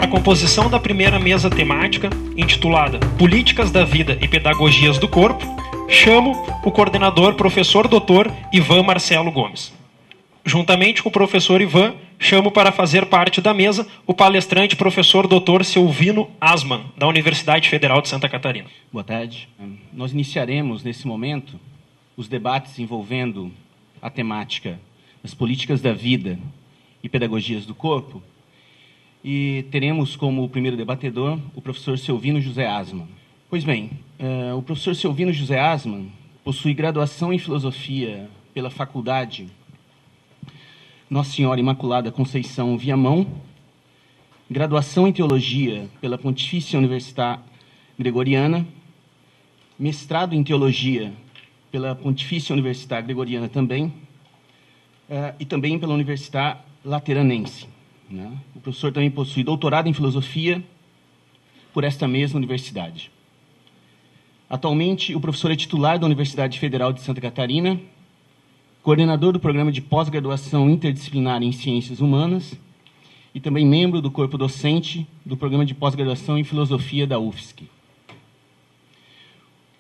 a composição da primeira mesa temática, intitulada Políticas da Vida e Pedagogias do Corpo, chamo o coordenador professor Dr. Ivan Marcelo Gomes. Juntamente com o professor Ivan, chamo para fazer parte da mesa o palestrante professor Dr. Silvino Asman, da Universidade Federal de Santa Catarina. Boa tarde. Nós iniciaremos, nesse momento, os debates envolvendo a temática das políticas da vida e pedagogias do corpo, e teremos como primeiro debatedor o professor Silvino José Asman. Pois bem, o professor Silvino José Asman possui graduação em Filosofia pela Faculdade Nossa Senhora Imaculada Conceição Viamão, graduação em Teologia pela Pontifícia Universidade Gregoriana, mestrado em Teologia pela Pontifícia Universidade Gregoriana também, e também pela Universidade Lateranense. O professor também possui doutorado em Filosofia por esta mesma universidade. Atualmente, o professor é titular da Universidade Federal de Santa Catarina, coordenador do Programa de Pós-Graduação Interdisciplinar em Ciências Humanas e também membro do corpo docente do Programa de Pós-Graduação em Filosofia da UFSC.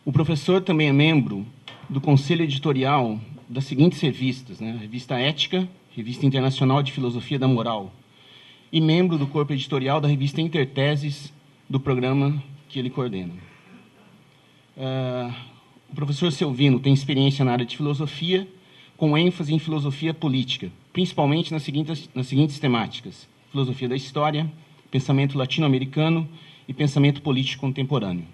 O professor também é membro do Conselho Editorial das seguintes revistas, Revista Ética, Revista Internacional de Filosofia da Moral, e membro do corpo editorial da revista Interteses, do programa que ele coordena. O professor Silvino tem experiência na área de filosofia, com ênfase em filosofia política, principalmente nas seguintes temáticas: filosofia da história, pensamento latino-americano e pensamento político contemporâneo.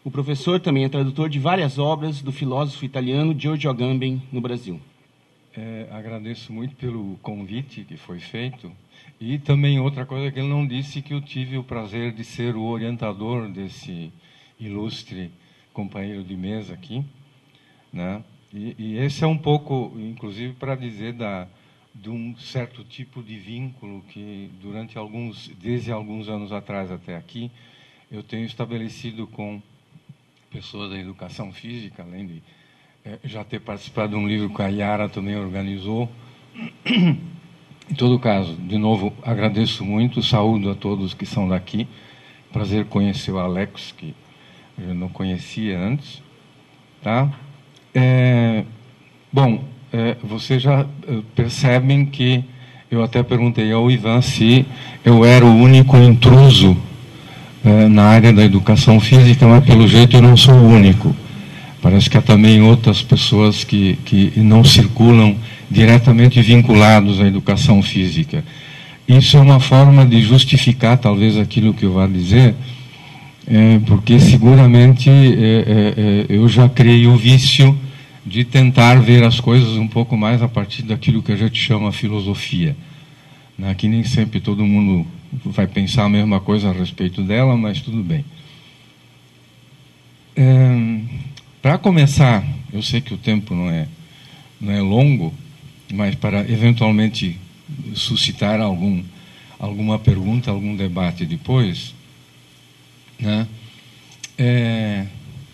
O professor também é tradutor de várias obras do filósofo italiano Giorgio Agamben no Brasil. Agradeço muito pelo convite que foi feito. E também outra coisa que ele não disse, que eu tive o prazer de ser o orientador desse ilustre companheiro de mesa aqui, né? E esse é um pouco, inclusive, para dizer de um certo tipo de vínculo que, desde alguns anos atrás até aqui, eu tenho estabelecido com pessoas da educação física, além de já ter participado de um livro que a Yara também organizou. Em todo caso, de novo, agradeço muito, saúdo a todos que são daqui. Prazer conhecer o Alex, que eu não conhecia antes. Tá? Vocês já percebem que eu até perguntei ao Ivan se eu era o único intruso na área da educação física, mas pelo jeito eu não sou o único. Parece que há também outras pessoas que não circulam diretamente vinculados à educação física. Isso é uma forma de justificar, talvez, aquilo que eu vá dizer, porque seguramente eu já criei o vício de tentar ver as coisas um pouco mais a partir daquilo que a gente chama filosofia. Que nem sempre todo mundo vai pensar a mesma coisa a respeito dela, mas tudo bem. Para começar, eu sei que o tempo não é longo, mas para eventualmente suscitar alguma pergunta, algum debate depois,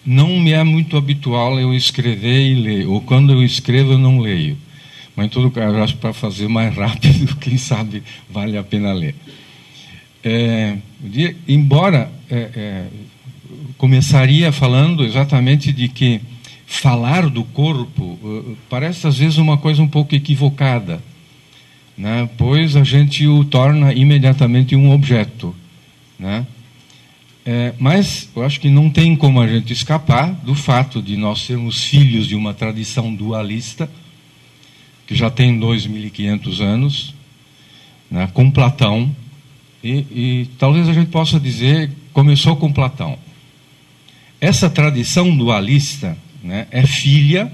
não me é muito habitual eu escrever e ler, ou quando eu escrevo eu não leio. Mas em todo caso, acho que para fazer mais rápido, quem sabe vale a pena ler. Embora começaria falando exatamente de que falar do corpo parece às vezes uma coisa um pouco equivocada, pois a gente o torna imediatamente um objeto, mas eu acho que não tem como a gente escapar do fato de nós sermos filhos de uma tradição dualista que já tem 2.500 anos, com Platão, e talvez a gente possa dizer começou com Platão. Essa tradição dualista é filha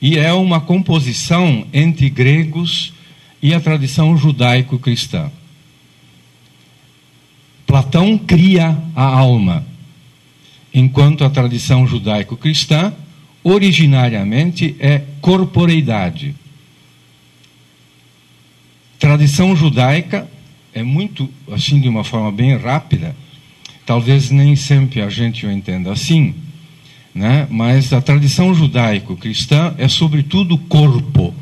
e é uma composição entre gregos e a tradição judaico-cristã. Platão cria a alma, enquanto a tradição judaico-cristã originariamente é corporeidade. Tradição judaica é muito, assim, de uma forma bem rápida, talvez nem sempre a gente o entenda assim, mas a tradição judaico-cristã é sobretudo corpo,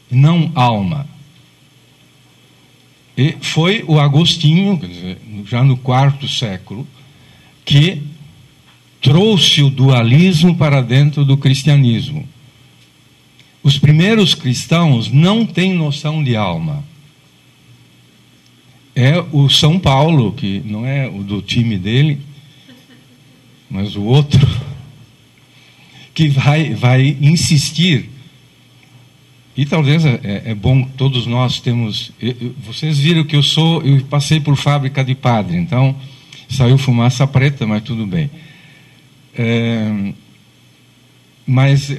não alma. E foi o Agostinho, quer dizer, já no IV século, que trouxe o dualismo para dentro do cristianismo. Os primeiros cristãos não têm noção de alma. É o São Paulo, que não é o do time dele, mas o outro, que vai insistir. E talvez é bom, todos nós temos... Vocês viram que eu passei por fábrica de padre, então saiu fumaça preta, mas tudo bem. Mas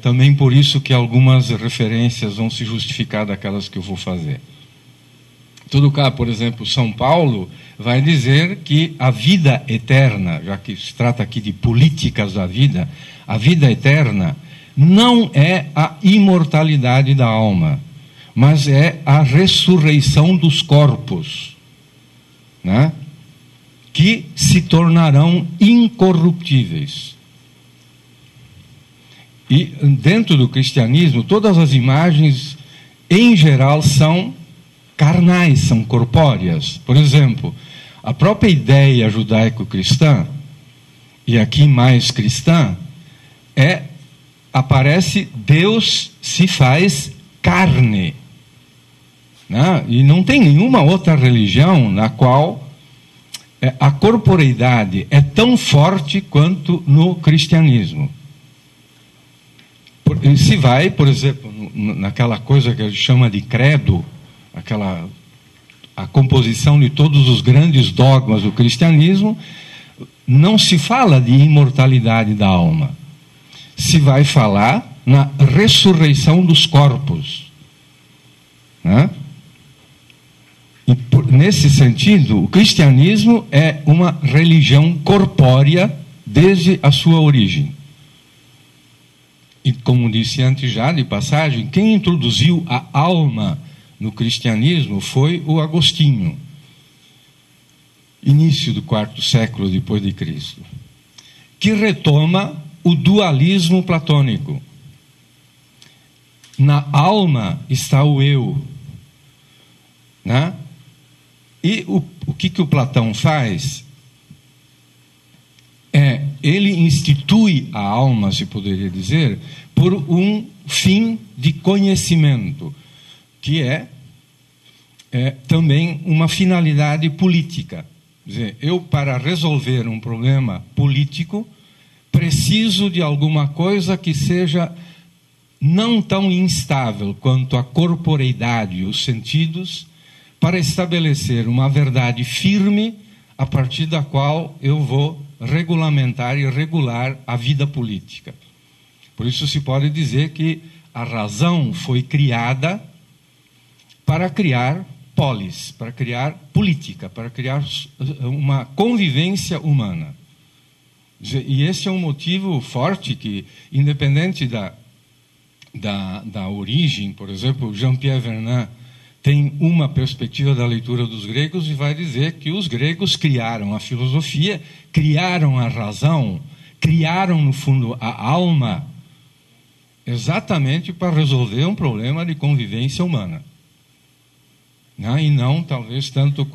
também por isso que algumas referências vão se justificar daquelas que eu vou fazer. Em todo caso, por exemplo, São Paulo vai dizer que a vida eterna, já que se trata aqui de políticas da vida, a vida eterna não é a imortalidade da alma, mas é a ressurreição dos corpos, né? Que se tornarão incorruptíveis. E dentro do cristianismo, todas as imagens, em geral, são carnais, são corpóreas. Por exemplo, a própria ideia judaico-cristã, e aqui mais cristã, aparece Deus se faz carne, né? E não tem nenhuma outra religião na qual a corporeidade é tão forte quanto no cristianismo. Se vai, por exemplo, naquela coisa que a gente chama de credo, a composição de todos os grandes dogmas do cristianismo, não se fala de imortalidade da alma. Se vai falar na ressurreição dos corpos, né? E nesse sentido, o cristianismo é uma religião corpórea desde a sua origem. E como disse antes já, de passagem, quem introduziu a alma no cristianismo foi o Agostinho, início do IV século depois de Cristo, que retoma o dualismo platônico. Na alma está o eu, né? E o que o Platão faz? Ele institui a alma, se poderia dizer, por um fim de conhecimento, que é também uma finalidade política. Quer dizer, eu, para resolver um problema político, preciso de alguma coisa que seja não tão instável quanto a corporeidade e os sentidos, para estabelecer uma verdade firme a partir da qual eu vou regulamentar e regular a vida política. Por isso se pode dizer que a razão foi criada para criar polis, para criar política, para criar uma convivência humana. E esse é um motivo forte que, independente da origem, por exemplo, Jean-Pierre Vernant tem uma perspectiva da leitura dos gregos e vai dizer que os gregos criaram a filosofia, criaram a razão, criaram, no fundo, a alma, exatamente para resolver um problema de convivência humana. E não, talvez, tanto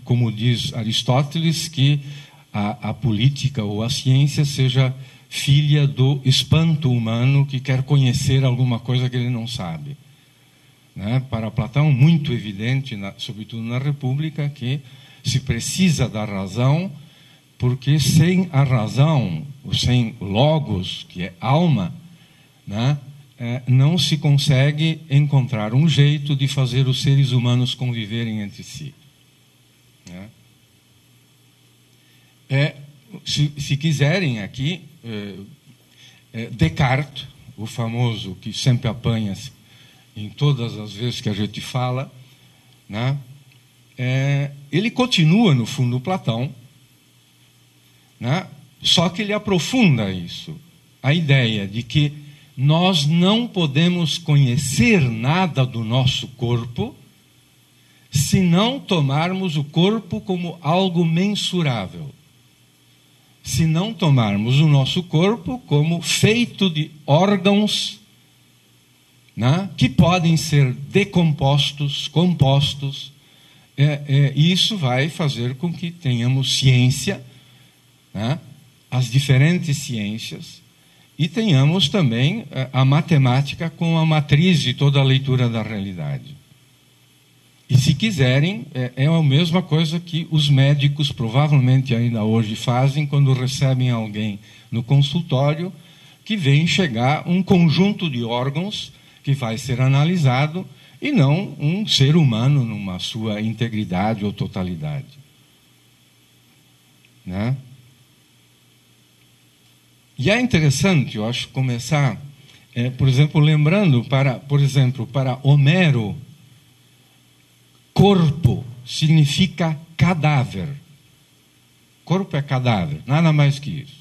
como diz Aristóteles, que a política ou a ciência seja filha do espanto humano que quer conhecer alguma coisa que ele não sabe. Para Platão, muito evidente, sobretudo na República, que se precisa da razão, porque sem a razão, ou sem logos, que é alma, não se consegue encontrar um jeito de fazer os seres humanos conviverem entre si. Se quiserem aqui, Descartes, o famoso que sempre apanha-se em todas as vezes que a gente fala, ele continua, no fundo, Platão, só que ele aprofunda isso, a ideia de que nós não podemos conhecer nada do nosso corpo se não tomarmos o corpo como algo mensurável, se não tomarmos o nosso corpo como feito de órgãos que podem ser decompostos, compostos, isso vai fazer com que tenhamos ciência, né? As diferentes ciências, e tenhamos também a matemática como a matriz de toda a leitura da realidade. E, se quiserem, é a mesma coisa que os médicos provavelmente ainda hoje fazem quando recebem alguém no consultório, que vem chegar um conjunto de órgãos que vai ser analisado e não um ser humano numa sua integridade ou totalidade. Né? E é interessante, eu acho, começar, por exemplo, lembrando, para Homero, corpo significa cadáver. Corpo é cadáver, nada mais que isso.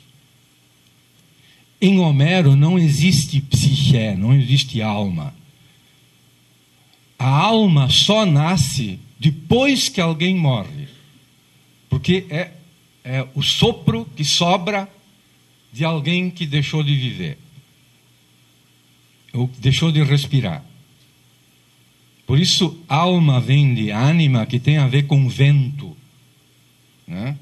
Em Homero não existe psique, não existe alma. A alma só nasce depois que alguém morre. Porque é o sopro que sobra de alguém que deixou de viver. Ou deixou de respirar. Por isso, alma vem de ânima, que tem a ver com vento. Né?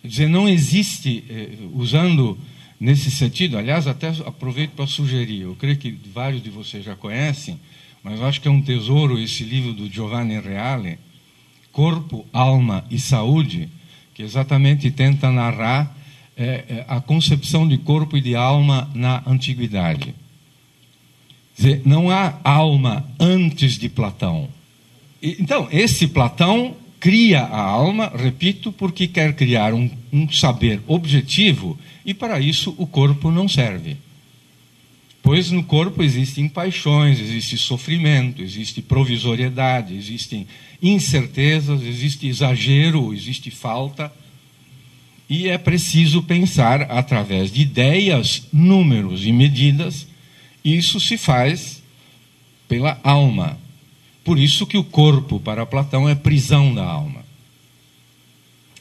Quer dizer, não existe, usando nesse sentido, aliás, até aproveito para sugerir, eu creio que vários de vocês já conhecem, mas eu acho que é um tesouro esse livro do Giovanni Reale, Corpo, Alma e Saúde, que exatamente tenta narrar a concepção de corpo e de alma na antiguidade. Quer dizer, não há alma antes de Platão. Então, esse Platão cria a alma, repito, porque quer criar um saber objetivo, e para isso o corpo não serve. Pois no corpo existem paixões, existe sofrimento, existe provisoriedade, existem incertezas, existe exagero, existe falta. E é preciso pensar através de ideias, números e medidas. Isso se faz pela alma. Por isso que o corpo, para Platão, é prisão da alma.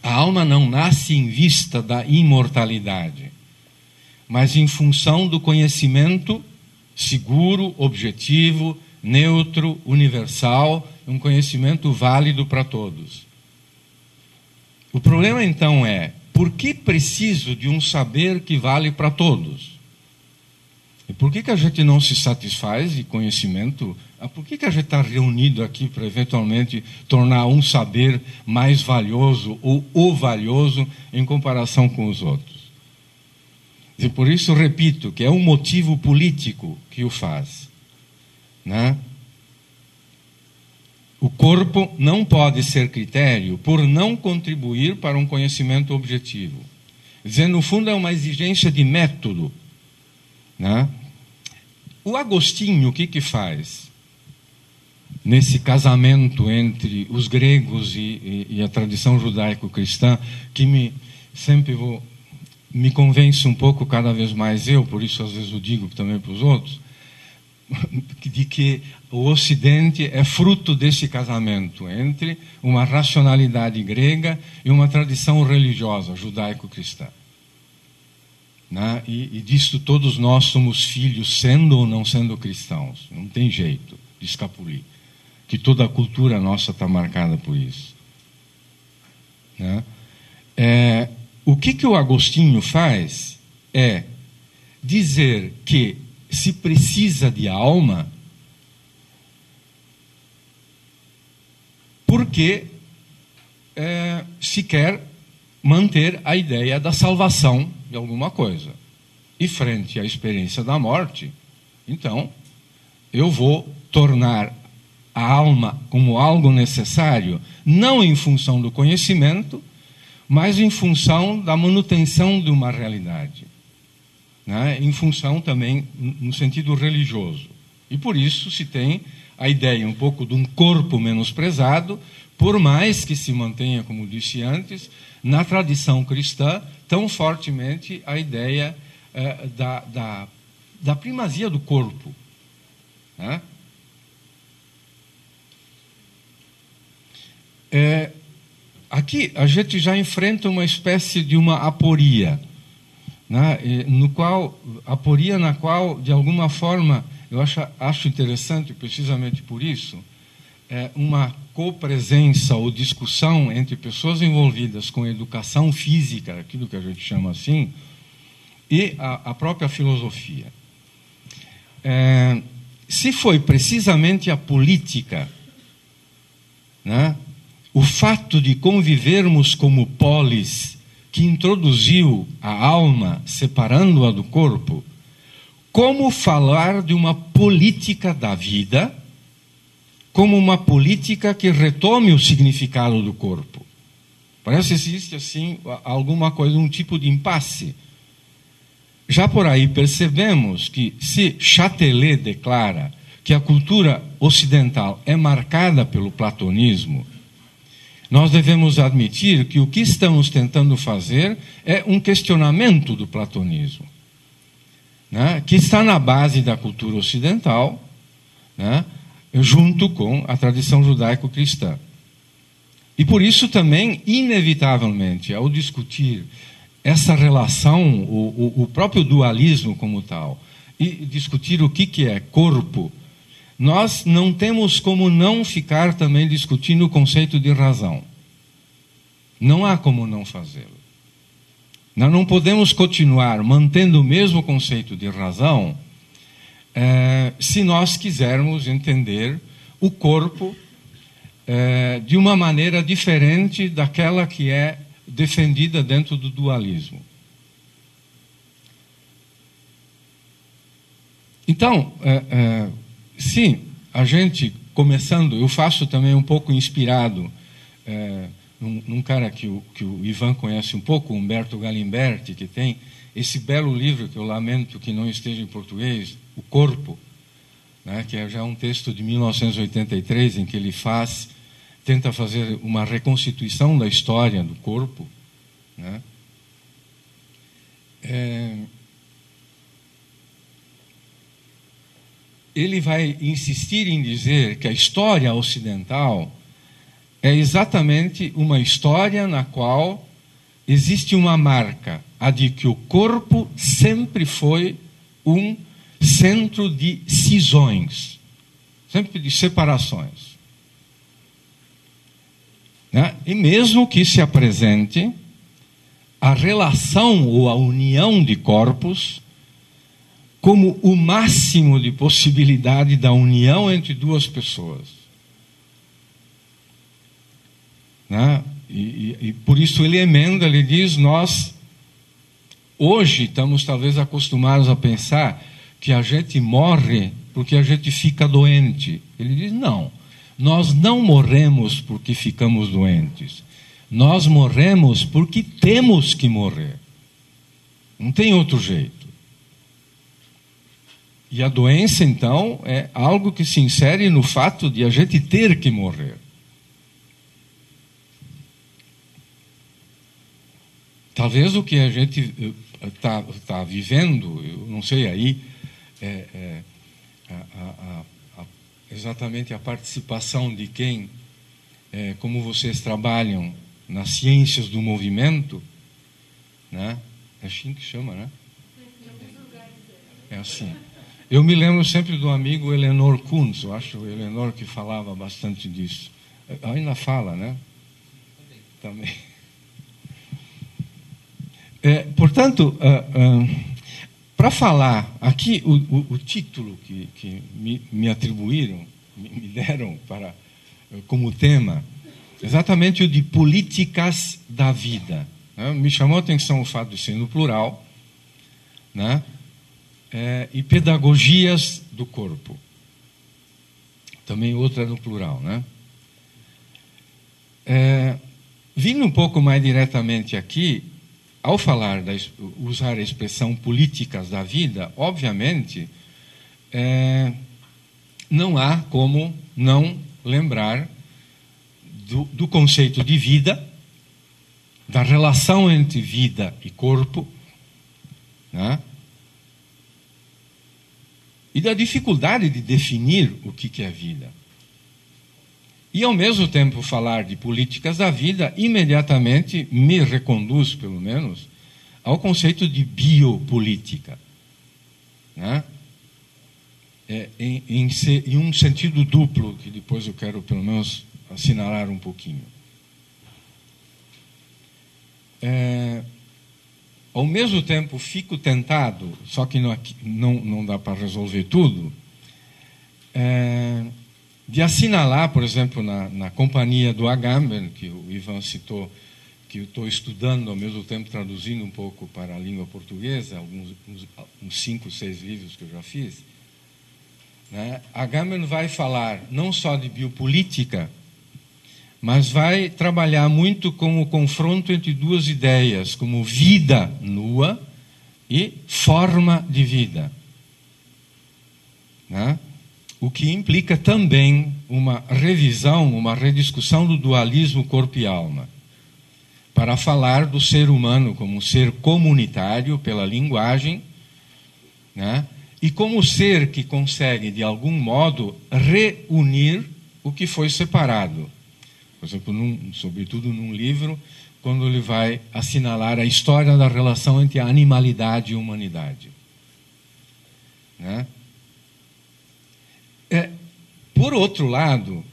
A alma não nasce em vista da imortalidade, mas em função do conhecimento seguro, objetivo, neutro, universal, um conhecimento válido para todos. O problema, então, é: por que preciso de um saber que vale para todos? E por que a gente não se satisfaz de conhecimento? Por que a gente está reunido aqui para, eventualmente, tornar um saber mais valioso ou o valioso em comparação com os outros? E por isso, repito, que é um motivo político que o faz. Né? O corpo não pode ser critério por não contribuir para um conhecimento objetivo. Quer dizer, no fundo, é uma exigência de método. Né? O Agostinho, o que faz nesse casamento entre os gregos e a tradição judaico-cristã, que sempre me convence um pouco cada vez mais por isso às vezes eu digo também para os outros, de que o Ocidente é fruto desse casamento entre uma racionalidade grega e uma tradição religiosa judaico-cristã. Né? E disso todos nós somos filhos, sendo ou não sendo cristãos. Não tem jeito de escapulir. Que toda a cultura nossa está marcada por isso. Né? O que o Agostinho faz é dizer que se precisa de alma porque se quer manter a ideia da salvação de alguma coisa. E frente à experiência da morte, então, eu vou tornar a alma como algo necessário, não em função do conhecimento, mas em função da manutenção de uma realidade. Né? Em função também, no sentido religioso. E por isso se tem a ideia um pouco de um corpo menosprezado, por mais que se mantenha, como disse antes, na tradição cristã, tão fortemente a ideia da primazia do corpo. Né? Aqui a gente já enfrenta uma espécie de uma aporia, né? Aporia na qual, de alguma forma, eu acho interessante, precisamente por isso, uma copresença ou discussão entre pessoas envolvidas com educação física, aquilo que a gente chama assim, e a própria filosofia. Se foi precisamente a política, né, o fato de convivermos como polis, que introduziu a alma, separando-a do corpo, como falar de uma política da vida, como uma política que retome o significado do corpo? Parece que existe, assim, alguma coisa, um tipo de impasse. Já por aí percebemos que, se Châtelet declara que a cultura ocidental é marcada pelo platonismo, nós devemos admitir que o que estamos tentando fazer é um questionamento do platonismo, né, que está na base da cultura ocidental, né, junto com a tradição judaico-cristã. E por isso também, inevitavelmente, ao discutir essa relação, o próprio dualismo como tal, e discutir o que é corpo, nós não temos como não ficar também discutindo o conceito de razão. Não há como não fazê-lo. Nós não podemos continuar mantendo o mesmo conceito de razão se nós quisermos entender o corpo de uma maneira diferente daquela que é defendida dentro do dualismo. Então, sim, a gente, começando, eu faço também um pouco inspirado num cara que o Ivan conhece um pouco, Humberto Galimberti, que tem esse belo livro, que eu lamento que não esteja em português, O Corpo, né, que é já um texto de 1983, em que ele tenta fazer uma reconstituição da história do corpo, né? Ele vai insistir em dizer que a história ocidental é exatamente uma história na qual existe uma marca, a de que o corpo sempre foi um centro de cisões, sempre de separações, né? E mesmo que se apresente a relação ou a união de corpos como o máximo de possibilidade da união entre duas pessoas, né? E por isso ele emenda, ele diz, nós hoje estamos talvez acostumados a pensar que a gente morre porque a gente fica doente. Ele diz, não, nós não morremos porque ficamos doentes, nós morremos porque temos que morrer, não tem outro jeito. E a doença, então, é algo que se insere no fato de a gente ter que morrer. Talvez o que a gente está vivendo, eu não sei aí, exatamente a participação de quem, como vocês trabalham nas ciências do movimento, né? É assim que chama, né? É assim. Eu me lembro sempre do amigo Eleanor Kuntz, eu acho o Eleanor que falava bastante disso. Ainda fala, né? Também. Portanto, para falar aqui, o título que me atribuíram, me deram como tema, exatamente o de políticas da vida, né? Me chamou a atenção o fato de ser no plural, né? E pedagogias do corpo, também outra no plural, né? Vindo um pouco mais diretamente aqui, ao falar, usar a expressão políticas da vida, obviamente, não há como não lembrar do conceito de vida, da relação entre vida e corpo, né? E da dificuldade de definir o que é vida. E, ao mesmo tempo, falar de políticas da vida, imediatamente me reconduz, pelo menos, ao conceito de biopolítica, né? em um sentido duplo, que depois eu quero, pelo menos, assinalar um pouquinho. Ao mesmo tempo, fico tentado, só que não dá para resolver tudo, de assinalar, por exemplo, na companhia do Agamben, que o Ivan citou, que eu estou estudando, ao mesmo tempo traduzindo um pouco para a língua portuguesa, uns 5, 6 livros que eu já fiz, né? Agamben vai falar não só de biopolítica, mas vai trabalhar muito com o confronto entre duas ideias, como vida nua e forma de vida, né? O que implica também uma revisão, uma rediscussão do dualismo corpo e alma, para falar do ser humano como um ser comunitário pela linguagem, né? E como ser que consegue, de algum modo, reunir o que foi separado. Por exemplo, sobretudo num livro, quando ele vai assinalar a história da relação entre a animalidade e a humanidade, né? Por outro lado,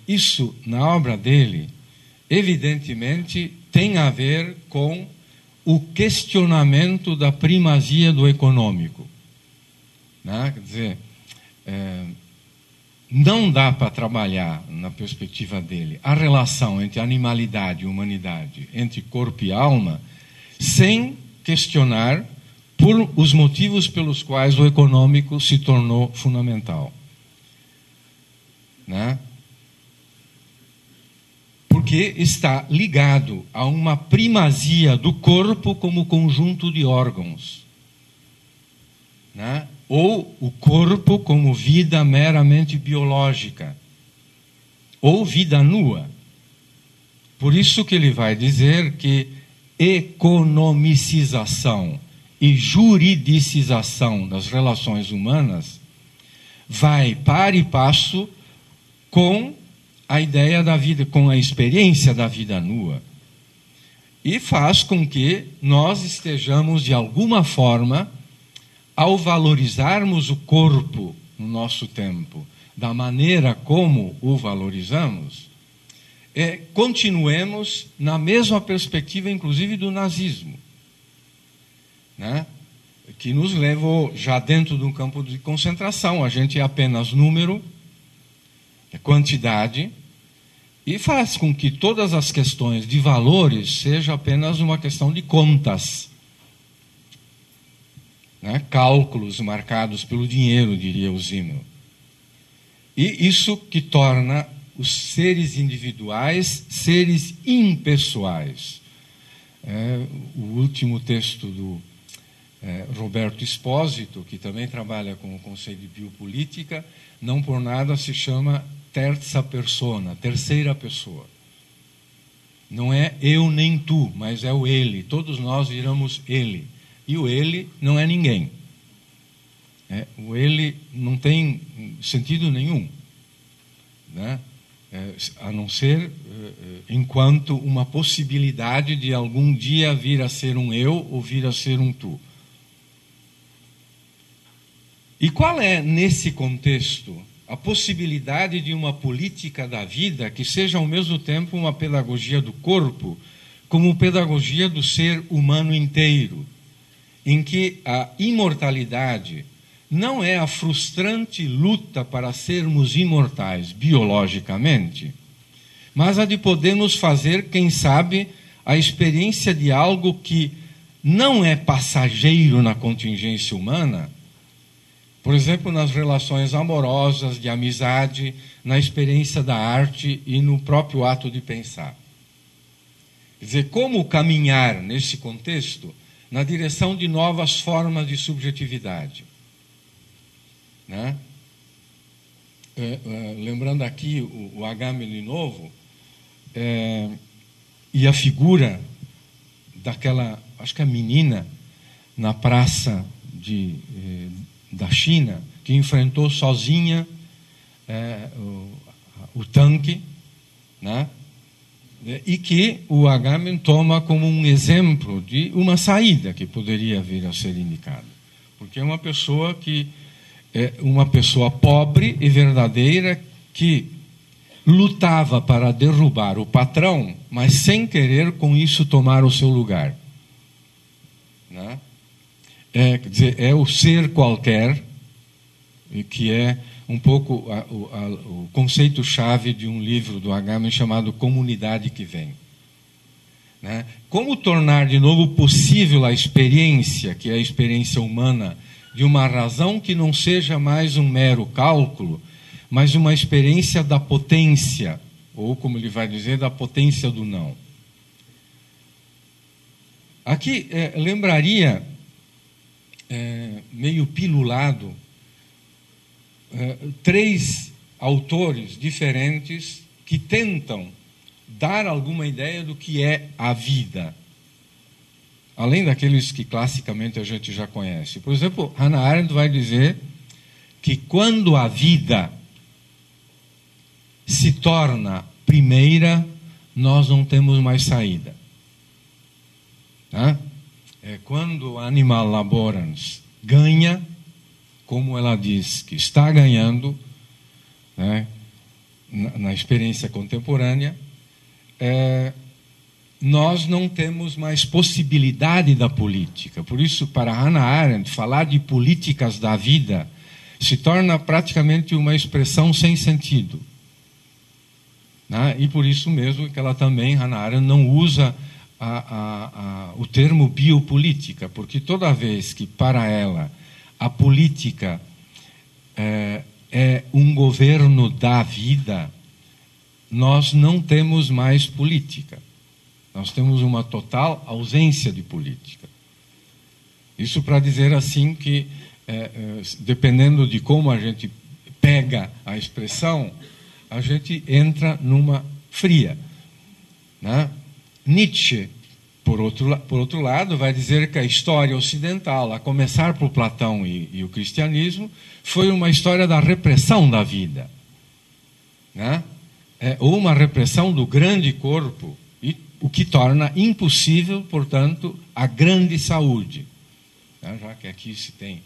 isso, na obra dele, evidentemente tem a ver com o questionamento da primazia do econômico, né? Quer dizer, não dá para trabalhar, na perspectiva dele, a relação entre animalidade e humanidade, entre corpo e alma, sem questionar por os motivos pelos quais o econômico se tornou fundamental, né? Porque está ligado a uma primazia do corpo como conjunto de órgãos, né? Ou o corpo como vida meramente biológica, ou vida nua. Por isso que ele vai dizer que economicização e juridicização das relações humanas vai par e passo com a ideia da vida, com a experiência da vida nua. E faz com que nós estejamos, de alguma forma, ao valorizarmos o corpo no nosso tempo, da maneira como o valorizamos, continuemos na mesma perspectiva, inclusive, do nazismo, né? Que nos levou já dentro de um campo de concentração. A gente é apenas número, quantidade, e faz com que todas as questões de valores seja apenas uma questão de contas, né? Cálculos marcados pelo dinheiro, diria o Zimmer. E isso que torna os seres individuais seres impessoais. O último texto do Roberto Espósito, que também trabalha com o conceito de biopolítica, não por nada se chama terza persona, terceira pessoa. Não é eu nem tu, mas é o ele. Todos nós viramos ele. E o ele não é ninguém. O ele não tem sentido nenhum, né? A não ser enquanto uma possibilidade de algum dia vir a ser um eu ou vir a ser um tu. E qual é, nesse contexto, a possibilidade de uma política da vida que seja ao mesmo tempo uma pedagogia do corpo, como pedagogia do ser humano inteiro, em que a imortalidade não é a frustrante luta para sermos imortais biologicamente, mas a de podermos fazer, quem sabe, a experiência de algo que não é passageiro na contingência humana, por exemplo, nas relações amorosas, de amizade, na experiência da arte e no próprio ato de pensar. Quer dizer, como caminhar nesse contexto na direção de novas formas de subjetividade, né? Lembrando aqui o Agamben de novo, e a figura daquela, acho que a menina na praça da China, que enfrentou sozinha o tanque, né? E que o Agamben toma como um exemplo de uma saída que poderia vir a ser indicada. Porque é uma pessoa que uma pessoa pobre e verdadeira que lutava para derrubar o patrão, mas sem querer com isso tomar o seu lugar. Né? Quer dizer, é o ser qualquer, que é um pouco o conceito-chave de um livro do Agamben chamado Comunidade que Vem. Né? Como tornar de novo possível a experiência, que é a experiência humana, de uma razão que não seja mais um mero cálculo, mas uma experiência da potência, ou como ele vai dizer, da potência do não. Aqui lembraria, meio pilulado, 3 autores diferentes que tentam dar alguma ideia do que é a vida, além daqueles que classicamente a gente já conhece. Por exemplo, Hannah Arendt vai dizer que quando a vida se torna primeira, nós não temos mais saída. Tá? Quando o animal laborans ganha, como ela diz que está ganhando, né, na experiência contemporânea, nós não temos mais possibilidade da política. Por isso, para Hannah Arendt, falar de políticas da vida se torna praticamente uma expressão sem sentido. Né? E por isso mesmo que ela também, Hannah Arendt, não usa o termo biopolítica, porque toda vez que para ela a política é um governo da vida, nós não temos mais política. Nós temos uma total ausência de política. Isso para dizer assim que, dependendo de como a gente pega a expressão, a gente entra numa fria. Né? Nietzsche, por outro lado, vai dizer que a história ocidental, a começar por Platão e o cristianismo, foi uma história da repressão da vida. Né? Ou uma repressão do grande corpo, o que torna impossível, portanto, a grande saúde. Já que aqui se tem...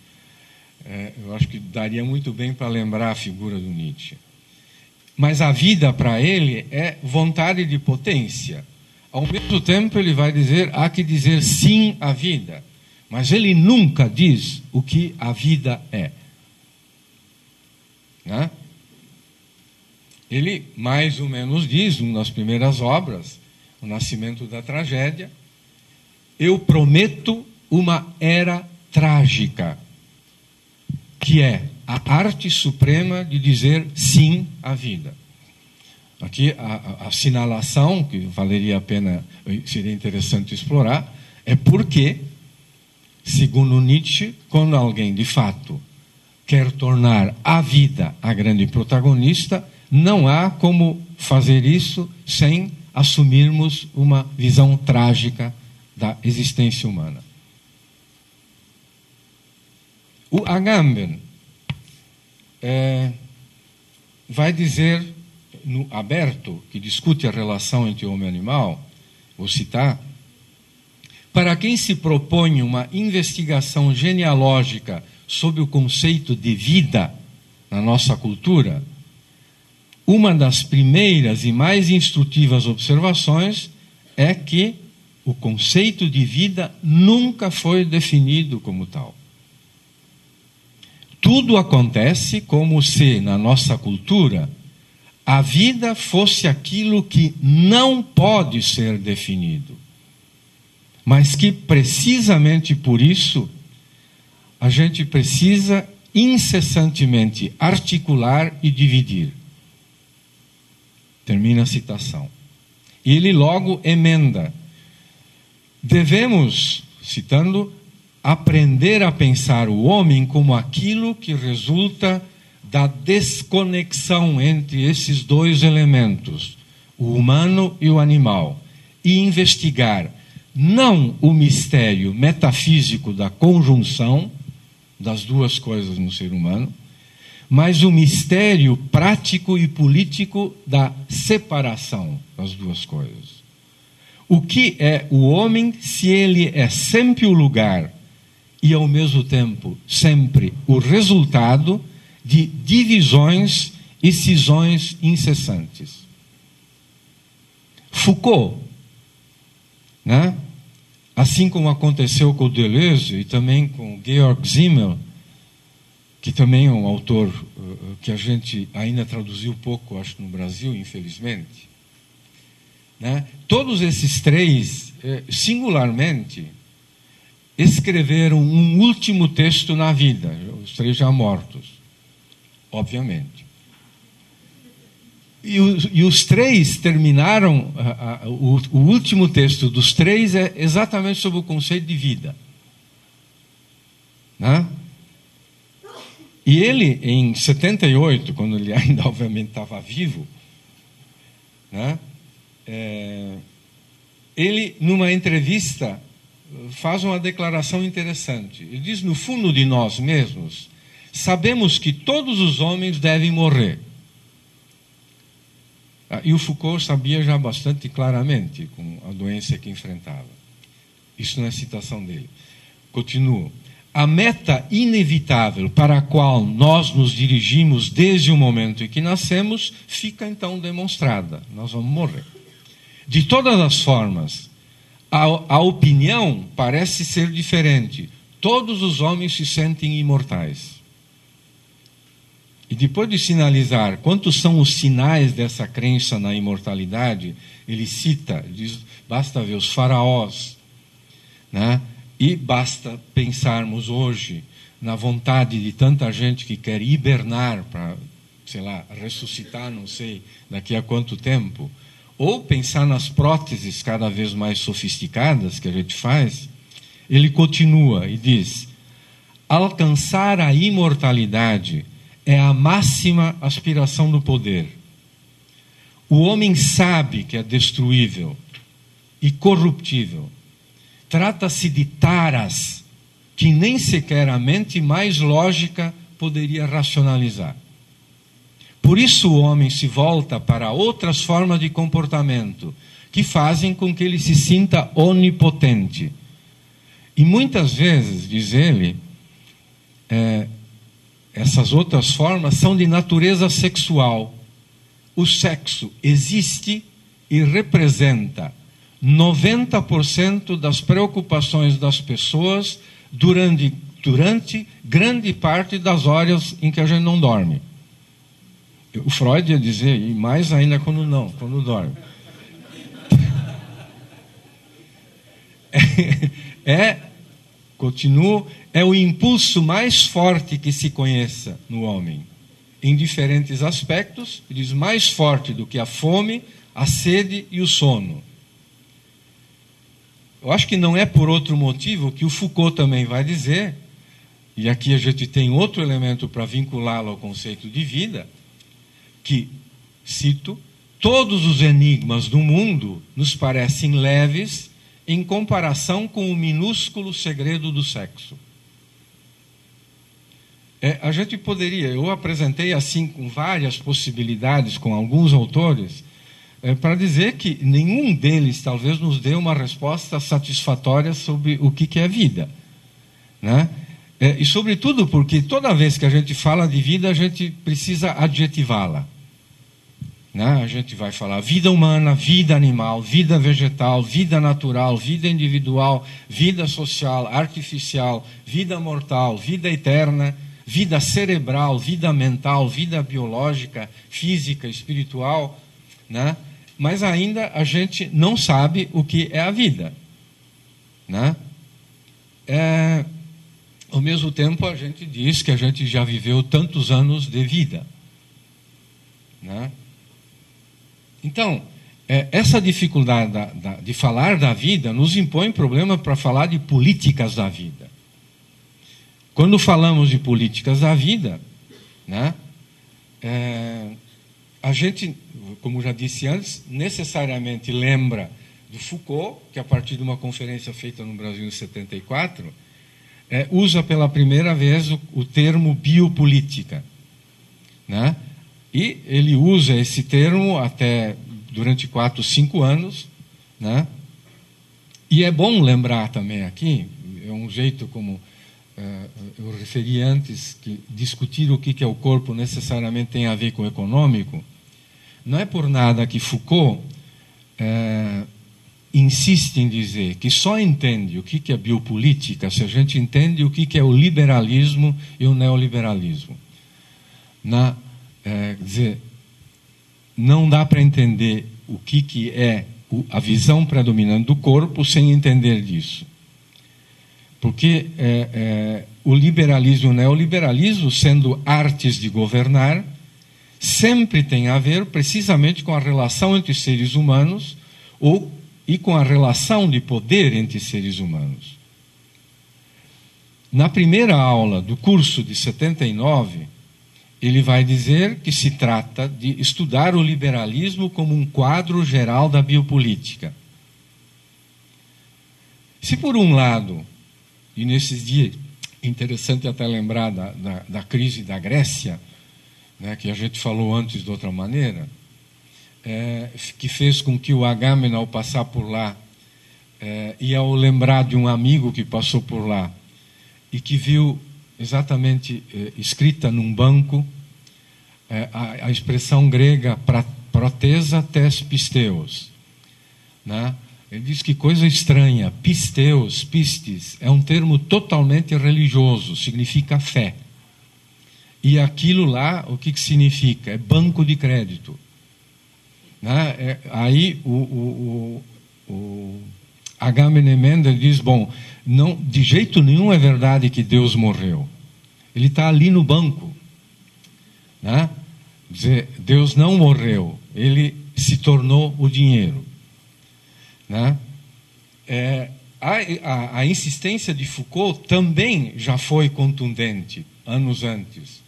eu acho que daria muito bem para lembrar a figura do Nietzsche. Mas a vida, para ele, é vontade de potência. Ao mesmo tempo, ele vai dizer, há que dizer sim à vida. Mas ele nunca diz o que a vida é. Né? Ele, mais ou menos, diz, uma das primeiras obras, O Nascimento da Tragédia, eu prometo uma era trágica, que é a arte suprema de dizer sim à vida. Aqui a assinalação, que valeria a pena, seria interessante explorar, é porque, segundo Nietzsche, quando alguém de fato quer tornar a vida a grande protagonista, não há como fazer isso sem assumirmos uma visão trágica da existência humana. O Agamben vai dizer, no Aberto, que discute a relação entre homem e animal, vou citar, para quem se propõe uma investigação genealógica sobre o conceito de vida na nossa cultura, uma das primeiras e mais instrutivas observações é que o conceito de vida nunca foi definido como tal. Tudo acontece como se, na nossa cultura, a vida fosse aquilo que não pode ser definido, mas que, precisamente por isso, a gente precisa incessantemente articular e dividir. Termina a citação. E ele logo emenda. Devemos, citando, aprender a pensar o homem como aquilo que resulta da desconexão entre esses dois elementos, o humano e o animal, e investigar não o mistério metafísico da conjunção das duas coisas no ser humano, mas o mistério prático e político da separação das duas coisas. O que é o homem se ele é sempre o lugar e, ao mesmo tempo, sempre o resultado de divisões e cisões incessantes. Foucault, né? Assim como aconteceu com o Deleuze e também com Georg Simmel, que também é um autor que a gente ainda traduziu pouco, acho, no Brasil, infelizmente, né? Todos esses três, singularmente, escreveram um último texto na vida, os três já mortos, obviamente. E os três terminaram, o último texto dos três é exatamente sobre o conceito de vida. Né? E ele, em 78, quando ele ainda obviamente estava vivo, né? Ele, numa entrevista, faz uma declaração interessante. Ele diz: no fundo de nós mesmos, sabemos que todos os homens devem morrer. E o Foucault sabia já bastante claramente com a doença que enfrentava. Isso não é citação dele. Continuo. A meta inevitável para a qual nós nos dirigimos desde o momento em que nascemos fica então demonstrada. Nós vamos morrer. De todas as formas, a opinião parece ser diferente. Todos os homens se sentem imortais. E depois de sinalizar quantos são os sinais dessa crença na imortalidade, ele cita, diz, basta ver os faraós, né? E basta pensarmos hoje na vontade de tanta gente que quer hibernar para, sei lá, ressuscitar, não sei, daqui a quanto tempo, ou pensar nas próteses cada vez mais sofisticadas que a gente faz. Ele continua e diz: alcançar a imortalidade é a máxima aspiração do poder. O homem sabe que é destruível e corruptível. Trata-se de taras que nem sequer a mente mais lógica poderia racionalizar. Por isso o homem se volta para outras formas de comportamento que fazem com que ele se sinta onipotente. E muitas vezes, diz ele, essas outras formas são de natureza sexual. O sexo existe e representa 90% das preocupações das pessoas durante grande parte das horas em que a gente não dorme. O Freud ia dizer, e mais ainda quando dorme. Continuo, é o impulso mais forte que se conheça no homem, em diferentes aspectos, ele diz, mais forte do que a fome, a sede e o sono. Eu acho que não é por outro motivo que o Foucault também vai dizer, e aqui a gente tem outro elemento para vinculá-lo ao conceito de vida, que, cito, todos os enigmas do mundo nos parecem leves em comparação com o minúsculo segredo do sexo. A gente poderia, eu apresentei assim com várias possibilidades, com alguns autores, para dizer que nenhum deles talvez nos dê uma resposta satisfatória sobre o que é vida, né? E sobretudo porque toda vez que a gente fala de vida, a gente precisa adjetivá-la, né? A gente vai falar vida humana, vida animal, vida vegetal, vida natural, vida individual, vida social, artificial, vida mortal, vida eterna, vida cerebral, vida mental, vida biológica, física, espiritual, né? Mas ainda a gente não sabe o que é a vida, né? Ao mesmo tempo, a gente diz que a gente já viveu tantos anos de vida, né? Então, essa dificuldade de falar da vida nos impõe problema para falar de políticas da vida. Quando falamos de políticas da vida, né, a gente, como já disse antes, necessariamente lembra do Foucault, que a partir de uma conferência feita no Brasil em 74, usa pela primeira vez o termo biopolítica, né? E ele usa esse termo até durante 4, 5 anos, né? E é bom lembrar também aqui, é um jeito como eu referi antes que discutir o que é o corpo necessariamente tem a ver com o econômico, não é por nada que Foucault insiste em dizer que só entende o que é biopolítica se a gente entende o que é o liberalismo e o neoliberalismo. Quer dizer, não dá para entender o que é a visão predominante do corpo sem entender disso. Porque o liberalismo e o neoliberalismo, sendo artes de governar, sempre tem a ver precisamente com a relação entre seres humanos e com a relação de poder entre seres humanos. Na primeira aula do curso de 79, ele vai dizer que se trata de estudar o liberalismo como um quadro geral da biopolítica. Se por um lado, e nesses dias, interessante até lembrar da crise da Grécia, né, que a gente falou antes de outra maneira, que fez com que o Agamenon, ao passar por lá, e ao lembrar de um amigo que passou por lá, e que viu exatamente escrita num banco a expressão grega protesa tes pisteos, né? Ele diz que coisa estranha, pisteos, pistes, é um termo totalmente religioso, significa fé. E aquilo lá, o que significa? É banco de crédito. Né? Aí o Agamben Mendel diz, bom, não, de jeito nenhum é verdade que Deus morreu. Ele está ali no banco. Né? Quer dizer, Deus não morreu, ele se tornou o dinheiro. Né? A insistência de Foucault também já foi contundente, anos antes.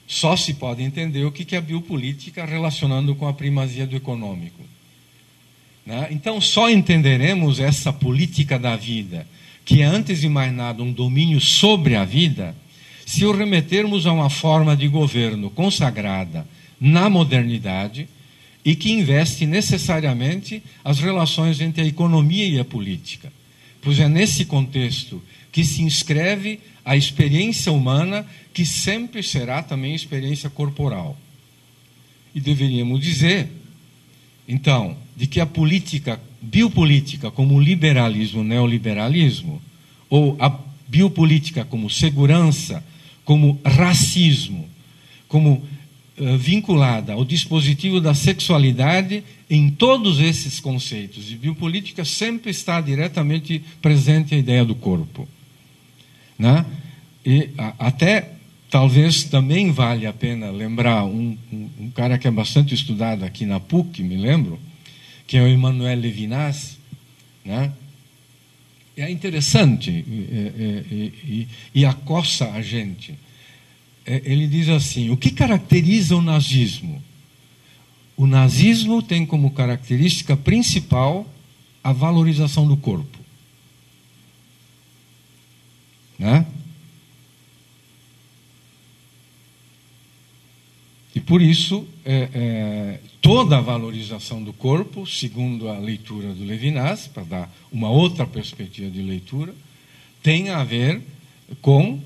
Só se pode entender o que é a biopolítica relacionando com a primazia do econômico. Né? Então, só entenderemos essa política da vida, que é, antes de mais nada, um domínio sobre a vida, se o remetermos a uma forma de governo consagrada na modernidade e que investe necessariamente as relações entre a economia e a política. Pois é nesse contexto que se inscreve a experiência humana, que sempre será também experiência corporal. E deveríamos dizer, então, de que a biopolítica como liberalismo, neoliberalismo, ou a biopolítica como segurança, como racismo, como vinculada ao dispositivo da sexualidade, em todos esses conceitos de biopolítica sempre está diretamente presente a ideia do corpo. Né? E até talvez também vale a pena lembrar um cara que é bastante estudado aqui na PUC, me lembro, que é o Emmanuel Levinas, né? É interessante e acossa a gente. Ele diz assim, o que caracteriza o nazismo? O nazismo tem como característica principal a valorização do corpo. Né? E por isso, toda a valorização do corpo, segundo a leitura do Levinas, para dar uma outra perspectiva de leitura, tem a ver com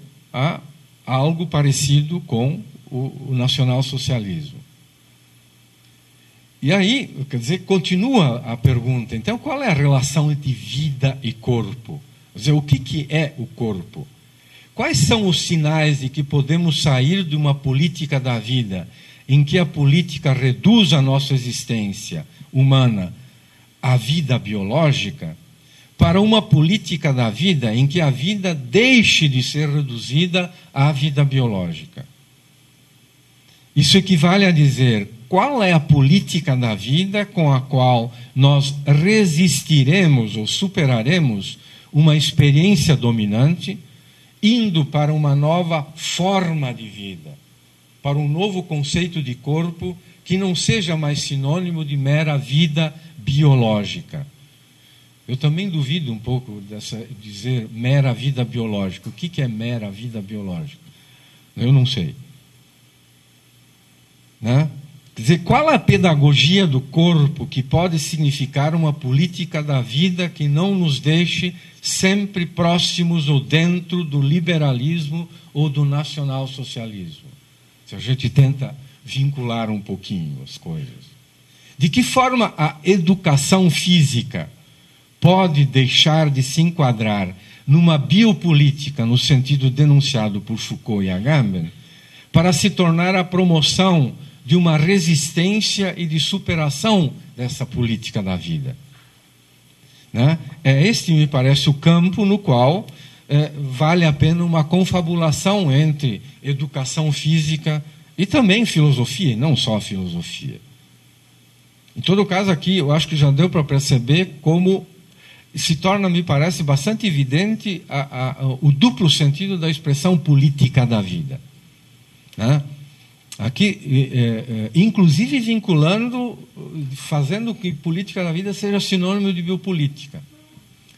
algo parecido com o nacionalsocialismo. E aí, quer dizer, continua a pergunta, então, qual é a relação entre vida e corpo? Quer dizer, o que é o corpo? Quais são os sinais de que podemos sair de uma política da vida em que a política reduz a nossa existência humana à vida biológica, para uma política da vida em que a vida deixe de ser reduzida à vida biológica? Isso equivale a dizer, qual é a política da vida com a qual nós resistiremos ou superaremos uma experiência dominante, indo para uma nova forma de vida, para um novo conceito de corpo que não seja mais sinônimo de mera vida biológica. Eu também duvido um pouco dessa dizer mera vida biológica. O que é mera vida biológica? Eu não sei. Né? Quer dizer, qual a pedagogia do corpo que pode significar uma política da vida que não nos deixe sempre próximos ou dentro do liberalismo ou do nacionalsocialismo? Se a gente tenta vincular um pouquinho as coisas. De que forma a educação física pode deixar de se enquadrar numa biopolítica, no sentido denunciado por Foucault e Agamben, para se tornar a promoção de uma resistência e de superação dessa política da vida? Né? Este me parece o campo no qual vale a pena uma confabulação entre educação física e também filosofia, e não só filosofia. Em todo caso, aqui eu acho que já deu para perceber como se torna, me parece, bastante evidente o duplo sentido da expressão política da vida. Né? Aqui, inclusive vinculando, fazendo que política da vida seja sinônimo de biopolítica.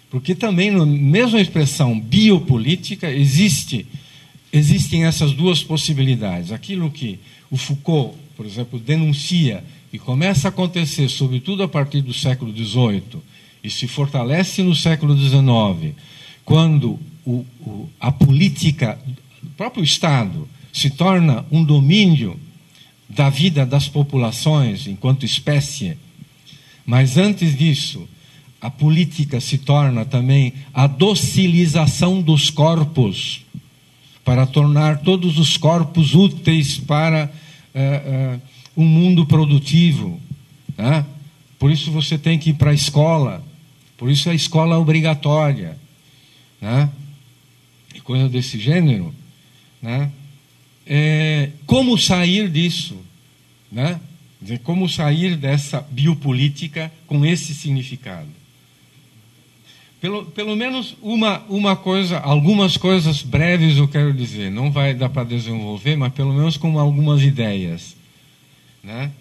Porque também, na mesma expressão biopolítica, existem essas duas possibilidades. Aquilo que o Foucault, por exemplo, denuncia e começa a acontecer, sobretudo a partir do século XVIII, e se fortalece no século XIX, quando a política do próprio Estado se torna um domínio da vida das populações enquanto espécie, mas antes disso, a política se torna também a docilização dos corpos, para tornar todos os corpos úteis para um mundo produtivo. Né? Por isso você tem que ir para a escola, por isso a escola é obrigatória. Né? E coisa desse gênero. Né? Como sair disso? Né? Como sair dessa biopolítica com esse significado? Pelo menos uma coisa, algumas coisas breves eu quero dizer. Não vai dar para desenvolver, mas pelo menos com algumas ideias. Né?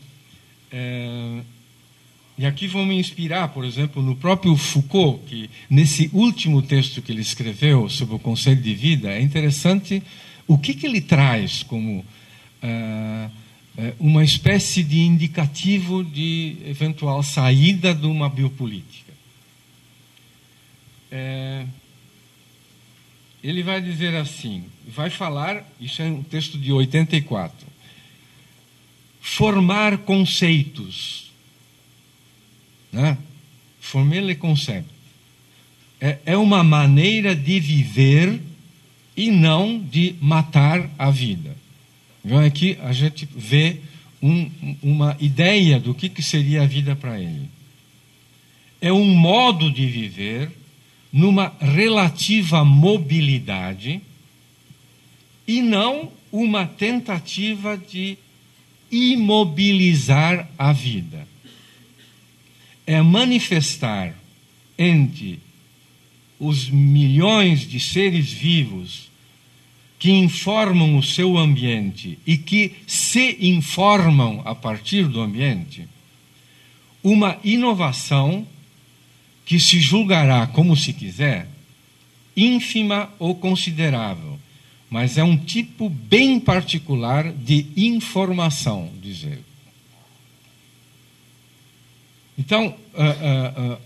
E aqui vou me inspirar, por exemplo, no próprio Foucault, que nesse último texto que ele escreveu sobre o conceito de vida, é interessante o que ele traz como uma espécie de indicativo de eventual saída de uma biopolítica. Ele vai dizer assim, vai falar, isso é um texto de 84, formar conceitos. Né? Former les concepts. É uma maneira de viver e não de matar a vida. Então aqui a gente vê uma ideia do que seria a vida para ele. É um modo de viver numa relativa mobilidade e não uma tentativa de imobilizar a vida. É manifestar entre os milhões de seres vivos que informam o seu ambiente e que se informam a partir do ambiente, uma inovação que se julgará, como se quiser, ínfima ou considerável, mas é um tipo bem particular de informação, diz ele. Então,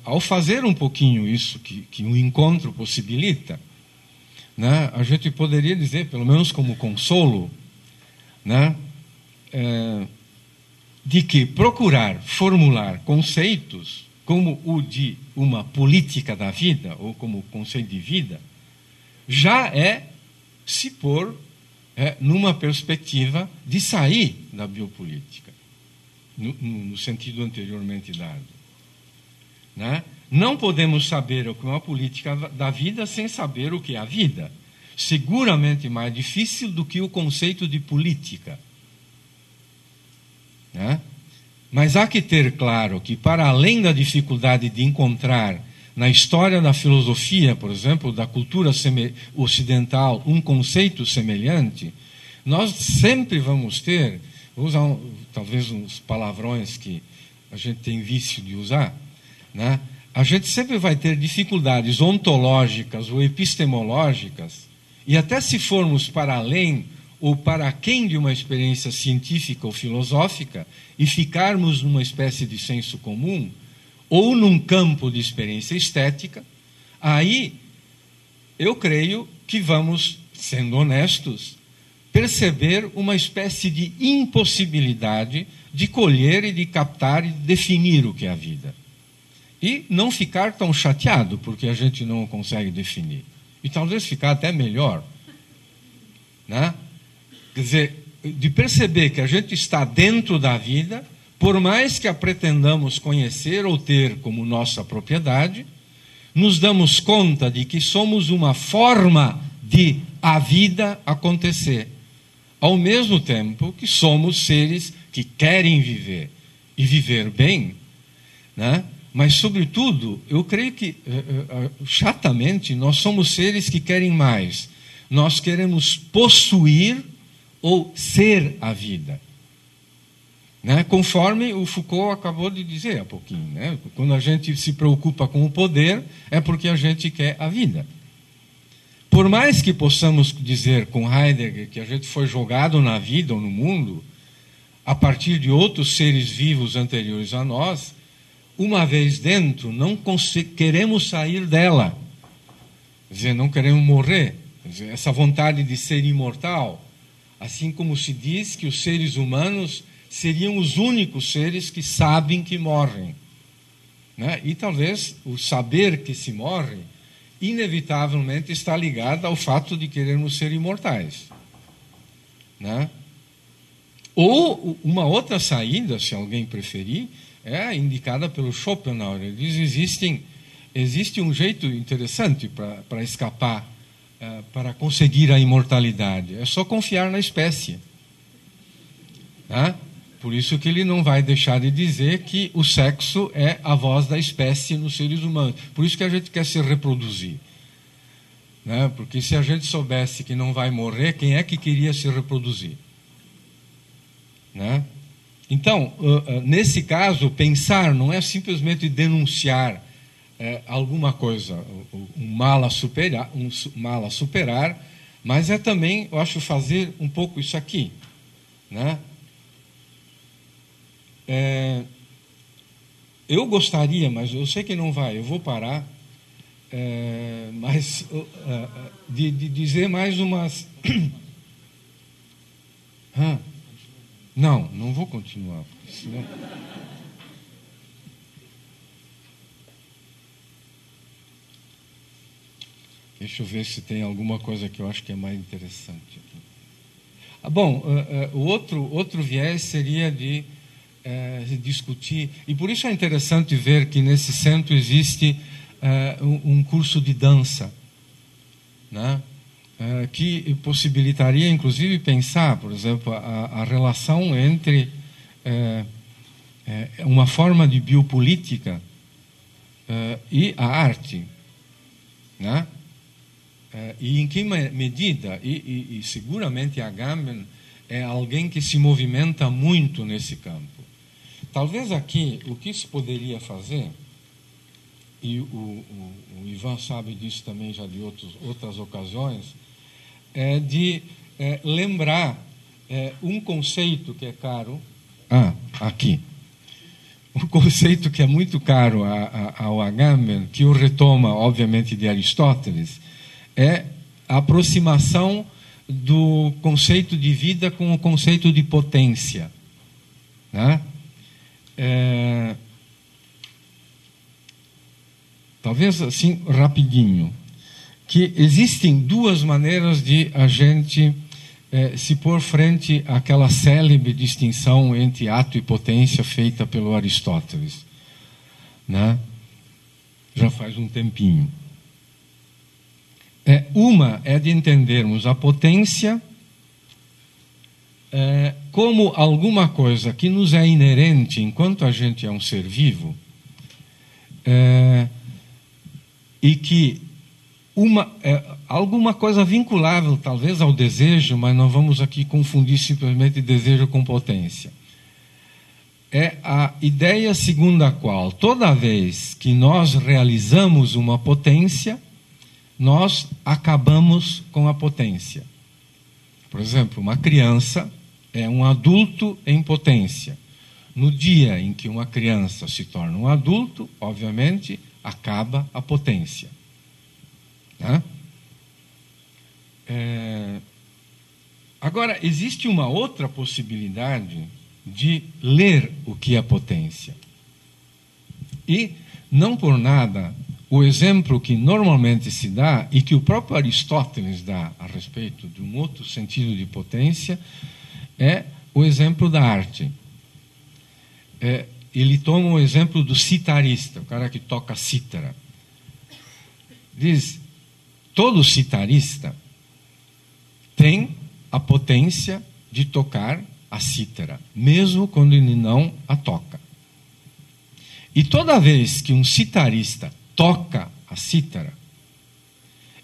ao fazer um pouquinho isso que o encontro possibilita, né, a gente poderia dizer, pelo menos como consolo, né, de que procurar formular conceitos como o de uma política da vida, ou como conceito de vida, já é se pôr numa perspectiva de sair da biopolítica, no sentido anteriormente dado. Né? Não podemos saber o que é uma política da vida sem saber o que é a vida. Seguramente mais difícil do que o conceito de política. Né? Mas há que ter claro que, para além da dificuldade de encontrar na história da filosofia, por exemplo, da cultura ocidental, um conceito semelhante, nós sempre vamos ter, vou usar talvez uns palavrões que a gente tem vício de usar, né? A gente sempre vai ter dificuldades ontológicas ou epistemológicas, e até se formos para além ou para aquém de uma experiência científica ou filosófica e ficarmos numa espécie de senso comum, ou num campo de experiência estética, aí eu creio que vamos, sendo honestos, perceber uma espécie de impossibilidade de colher e de captar e de definir o que é a vida. E não ficar tão chateado porque a gente não consegue definir. E talvez ficar até melhor. Né? Quer dizer, de perceber que a gente está dentro da vida, por mais que a pretendamos conhecer ou ter como nossa propriedade, nos damos conta de que somos uma forma de a vida acontecer, ao mesmo tempo que somos seres que querem viver, e viver bem, né? Mas, sobretudo, eu creio que, chatamente, nós somos seres que querem mais. Nós queremos possuir ou ser a vida. Né? Conforme o Foucault acabou de dizer há pouquinho. Né? Quando a gente se preocupa com o poder, é porque a gente quer a vida. Por mais que possamos dizer com Heidegger que a gente foi jogado na vida ou no mundo, a partir de outros seres vivos anteriores a nós, uma vez dentro, não queremos sair dela. Quer dizer, não queremos morrer. Quer dizer, essa vontade de ser imortal, assim como se diz que os seres humanos seriam os únicos seres que sabem que morrem. Né? E talvez o saber que se morre, inevitavelmente está ligado ao fato de querermos ser imortais. Né? Ou uma outra saída, se alguém preferir, é indicada pelo Schopenhauer. Ele diz que existe um jeito interessante para escapar, para conseguir a imortalidade. É só confiar na espécie. Tá? Por isso que ele não vai deixar de dizer que o sexo é a voz da espécie nos seres humanos. Por isso que a gente quer se reproduzir. Né? Porque se a gente soubesse que não vai morrer, quem é que queria se reproduzir? Né? Então, nesse caso, pensar não é simplesmente denunciar alguma coisa, um mal a superar, mas é também, eu acho, fazer um pouco isso aqui. Né? Eu gostaria, mas eu sei que não vai, eu vou parar, mas de dizer mais umas... Não vou continuar, porque senão... Deixa eu ver se tem alguma coisa que eu acho que é mais interessante aqui. Bom, o outro viés seria de discutir, e por isso é interessante ver que nesse centro existe um curso de dança, né? Que possibilitaria, inclusive, pensar, por exemplo, a relação entre uma forma de biopolítica e a arte. Né? E em que medida, e seguramente Agamben é alguém que se movimenta muito nesse campo. Talvez aqui, o que se poderia fazer, e o Ivan sabe disso também já de outras ocasiões, é de lembrar um conceito que é caro. Aqui. Um conceito que é muito caro ao Agamben, que o retoma, obviamente, de Aristóteles, é a aproximação do conceito de vida com o conceito de potência. Né? Talvez assim, rapidinho, que existem duas maneiras de a gente se pôr frente àquela célebre distinção entre ato e potência feita pelo Aristóteles. Né? Já faz um tempinho. Uma é de entendermos a potência como alguma coisa que nos é inerente enquanto a gente é um ser vivo, e que alguma coisa vinculável talvez ao desejo, mas não vamos aqui confundir simplesmente desejo com potência. É a ideia segundo a qual toda vez que nós realizamos uma potência, nós acabamos com a potência. Por exemplo, uma criança é um adulto em potência. No dia em que uma criança se torna um adulto, obviamente, acaba a potência. Né? Agora, existe uma outra possibilidade de ler o que é potência. E, não por nada, o exemplo que normalmente se dá, e que o próprio Aristóteles dá a respeito de um outro sentido de potência, é o exemplo da arte. Ele toma o exemplo do citarista, o cara que toca cítara. Diz, todo citarista tem a potência de tocar a cítara, mesmo quando ele não a toca. E toda vez que um citarista toca a cítara,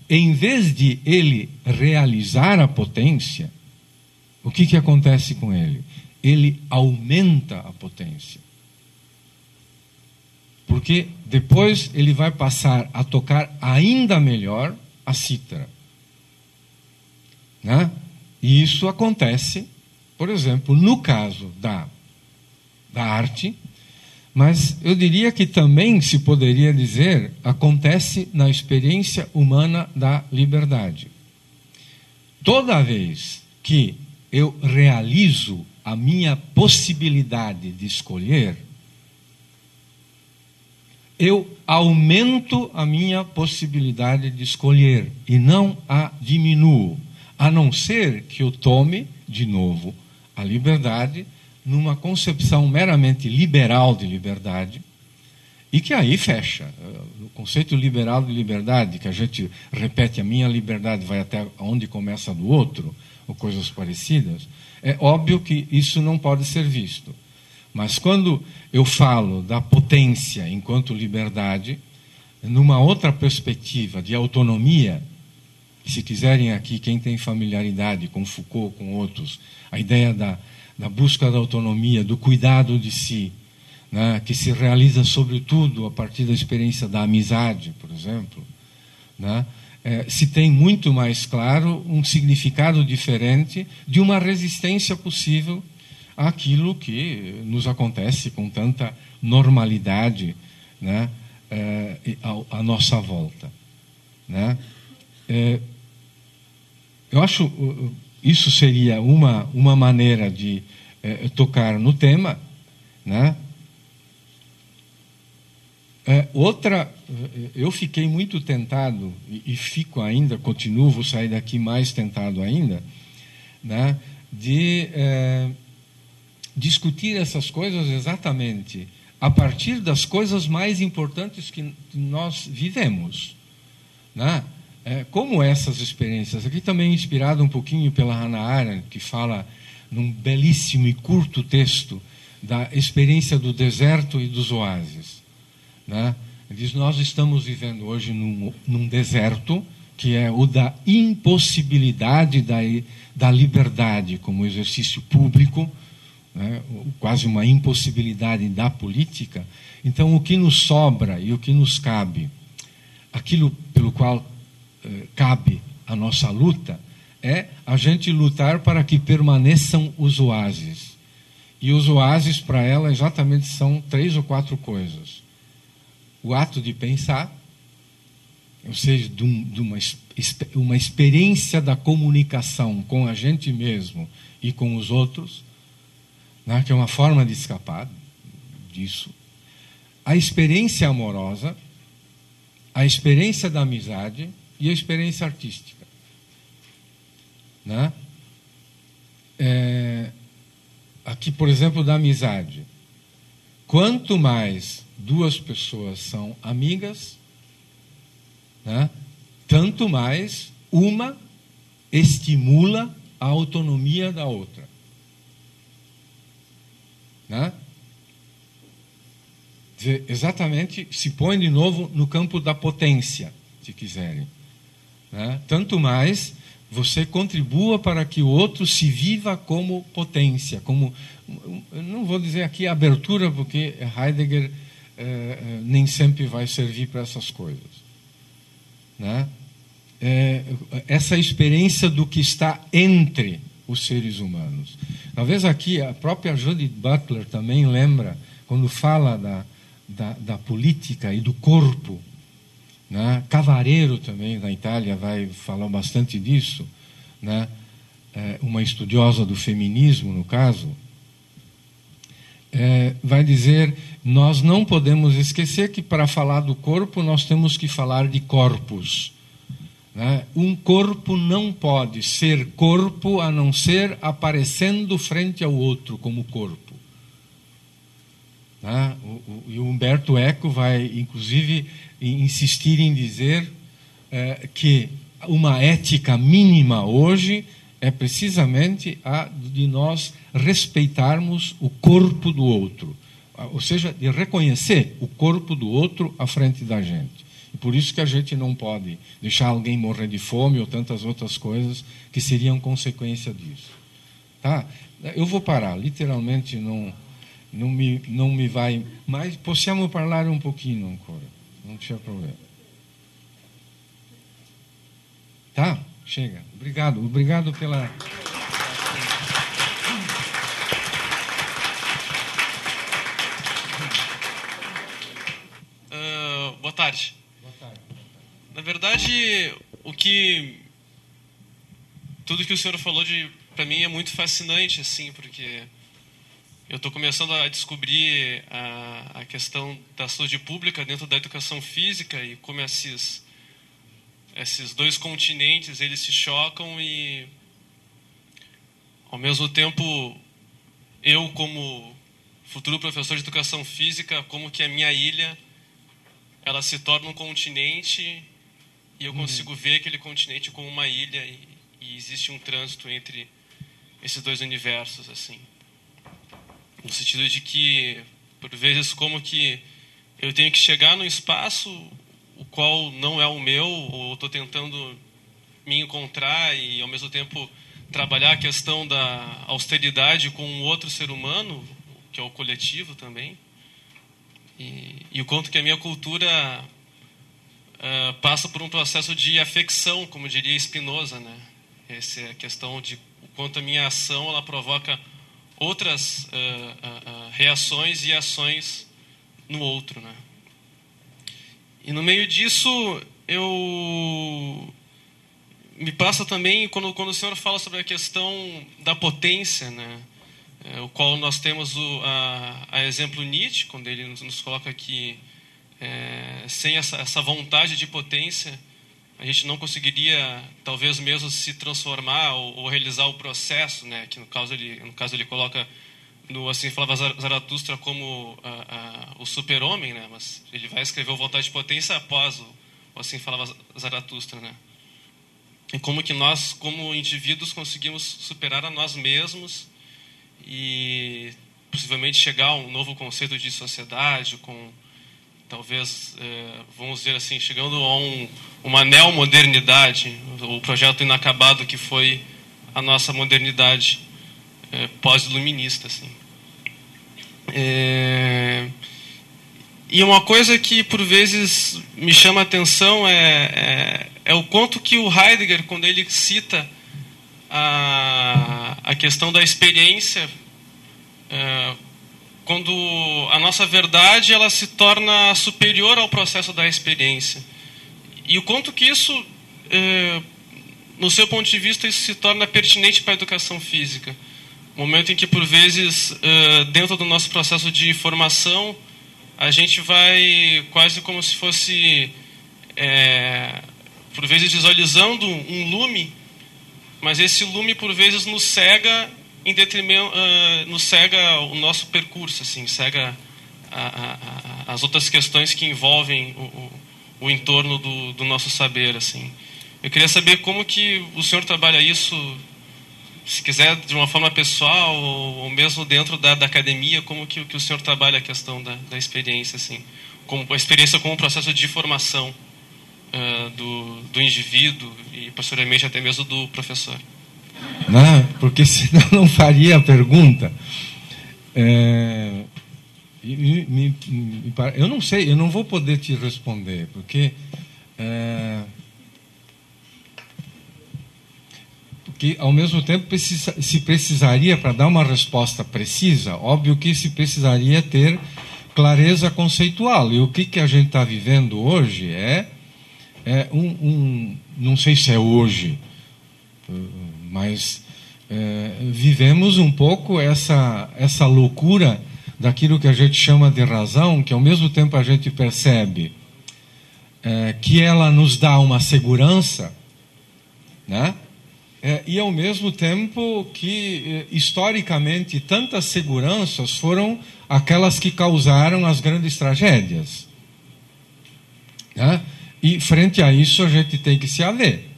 em vez de ele realizar a potência, o que acontece com ele? Ele aumenta a potência. Porque depois ele vai passar a tocar ainda melhor a cítara. Né? E isso acontece, por exemplo, no caso da arte, mas eu diria que também se poderia dizer, acontece na experiência humana da liberdade. Toda vez que eu realizo a minha possibilidade de escolher, eu aumento a minha possibilidade de escolher e não a diminuo, a não ser que eu tome, de novo, a liberdade numa concepção meramente liberal de liberdade, e que aí fecha. O conceito liberal de liberdade, que a gente repete, a minha liberdade vai até onde começa a do outro, ou coisas parecidas, é óbvio que isso não pode ser visto. Mas quando eu falo da potência enquanto liberdade, numa outra perspectiva de autonomia, se quiserem aqui, quem tem familiaridade com Foucault, com outros, a ideia da busca da autonomia, do cuidado de si, né, que se realiza sobretudo a partir da experiência da amizade, por exemplo, né, se tem muito mais claro um significado diferente de uma resistência possível àquilo que nos acontece com tanta normalidade, né, à nossa volta. Né? Eu acho isso seria uma maneira de tocar no tema, né? Outra, eu fiquei muito tentado, e fico ainda, continuo, vou sair daqui mais tentado ainda, né? De discutir essas coisas exatamente a partir das coisas mais importantes que nós vivemos, né? Como essas experiências, aqui também inspirado um pouquinho pela Hannah Arendt, que fala num belíssimo e curto texto da experiência do deserto e dos oásis. Né? Ele diz, nós estamos vivendo hoje num deserto, que é o da impossibilidade da liberdade como exercício público, né? Quase uma impossibilidade da política. Então, o que nos sobra e o que nos cabe, aquilo pelo qual cabe a nossa luta, é a gente lutar para que permaneçam os oásis. E os oásis, para ela, exatamente são 3 ou 4 coisas. O ato de pensar, ou seja, de uma experiência da comunicação com a gente mesmo e com os outros, né, que é uma forma de escapar disso. A experiência amorosa, a experiência da amizade e a experiência artística. Né? Aqui, por exemplo, da amizade. Quanto mais 2 pessoas são amigas, né, tanto mais uma estimula a autonomia da outra. Né? Exatamente, se põe de novo no campo da potência, se quiserem. Né? Tanto mais você contribua para que o outro se viva como potência, como, eu não vou dizer aqui abertura, porque Heidegger nem sempre vai servir para essas coisas. Né? essa experiência do que está entre os seres humanos. Talvez aqui a própria Judith Butler também lembra, quando fala da política e do corpo, né? Cavareiro também, na Itália, vai falar bastante disso, né? Uma estudiosa do feminismo, no caso, vai dizer: nós não podemos esquecer que para falar do corpo nós temos que falar de corpos. Um corpo não pode ser corpo a não ser aparecendo frente ao outro como corpo. E o Humberto Eco vai, inclusive, insistir em dizer que uma ética mínima hoje é precisamente a de nós respeitarmos o corpo do outro, ou seja, de reconhecer o corpo do outro à frente da gente. E por isso que a gente não pode deixar alguém morrer de fome ou tantas outras coisas que seriam consequência disso. Tá? Eu vou parar, literalmente não me vai... Mas possiamo parlare un pochino ancora, não tinha problema. Tá? Chega. Obrigado pela... Boa tarde. Na verdade, tudo que o senhor falou para mim é muito fascinante, assim, porque eu estou começando a descobrir a questão da saúde pública dentro da educação física e como esses dois continentes eles se chocam e, ao mesmo tempo, eu como futuro professor de educação física, como que a minha ilha ela se torna um continente e eu consigo ver aquele continente como uma ilha e existe um trânsito entre esses dois universos, assim. No sentido de que, por vezes, como que eu tenho que chegar num espaço o qual não é o meu, ou estou tentando me encontrar e, ao mesmo tempo, trabalhar a questão da austeridade com um outro ser humano, que é o coletivo também. E o quanto que a minha cultura passa por um processo de afecção, como diria Spinoza, né? Essa é a questão de o quanto a minha ação ela provoca outras reações e ações no outro, né? E no meio disso, me passa também, quando o senhor fala sobre a questão da potência, né? O qual nós temos a exemplo Nietzsche, quando ele nos coloca que sem essa vontade de potência, a gente não conseguiria, talvez mesmo, se transformar ou realizar o processo, né? Que no caso ele coloca no Assim Falava Zaratustra como o super-homem, né? Mas ele vai escrever o Vontade de Potência após o Assim Falava Zaratustra, né? E como que nós, como indivíduos, conseguimos superar a nós mesmos e possivelmente chegar a um novo conceito de sociedade, com talvez, vamos dizer assim, chegando a uma neomodernidade, o projeto inacabado que foi a nossa modernidade pós-iluminista, assim. E uma coisa que por vezes me chama a atenção é o quanto que o Heidegger, quando ele cita a questão da experiência, quando a nossa verdade ela se torna superior ao processo da experiência. E o quanto que isso, no seu ponto de vista, isso se torna pertinente para a educação física. Momento em que, por vezes, dentro do nosso processo de formação, a gente vai quase como se fosse, por vezes, visualizando um lume, mas esse lume, por vezes, nos cega em detrimento, nos cega o nosso percurso, assim, cega as outras questões que envolvem o entorno do nosso saber, assim. Eu queria saber como que o senhor trabalha isso, se quiser de uma forma pessoal ou mesmo dentro da academia, como que o senhor trabalha a questão da experiência, assim, como a experiência como um processo de formação do indivíduo e posteriormente até mesmo do professor. Não, porque senão não faria a pergunta. Eu não sei, eu não vou poder te responder, porque que, ao mesmo tempo, se precisaria, para dar uma resposta precisa, óbvio que se precisaria ter clareza conceitual. E o que a gente está vivendo hoje não sei se é hoje, mas vivemos um pouco essa loucura daquilo que a gente chama de razão, que ao mesmo tempo a gente percebe que ela nos dá uma segurança, né? E ao mesmo tempo que, historicamente, tantas seguranças foram aquelas que causaram as grandes tragédias, né? E frente a isso a gente tem que se haver,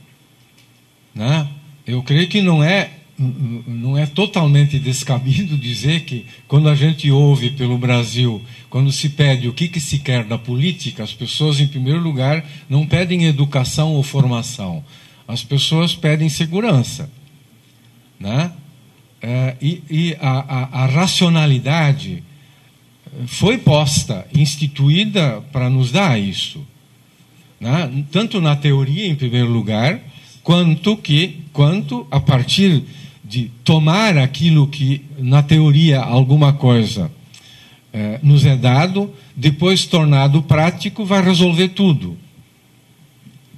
né? Eu creio que não é totalmente descabido dizer que, quando a gente ouve pelo Brasil, quando se pede o que se quer da política, as pessoas, em primeiro lugar, não pedem educação ou formação. As pessoas pedem segurança, né? E a racionalidade foi posta, instituída para nos dar isso, né? Tanto na teoria, em primeiro lugar, quanto a partir de tomar aquilo que, na teoria, alguma coisa nos é dado, depois tornado prático, vai resolver tudo,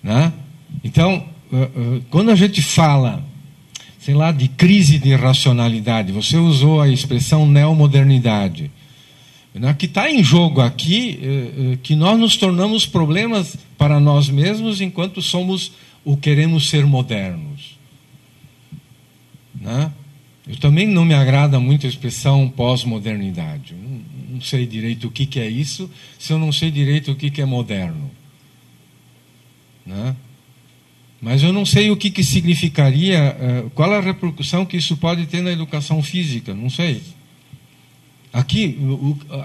né? Então, quando a gente fala, sei lá, de crise de racionalidade, você usou a expressão neomodernidade, né? Que está em jogo aqui, que nós nos tornamos problemas para nós mesmos enquanto somos ou queremos ser modernos, né? Eu também não me agrada muito a expressão pós-modernidade. Não sei direito o que é isso, se eu não sei direito o que é moderno, né? Mas eu não sei o que significaria, qual a repercussão que isso pode ter na educação física, não sei. Aqui,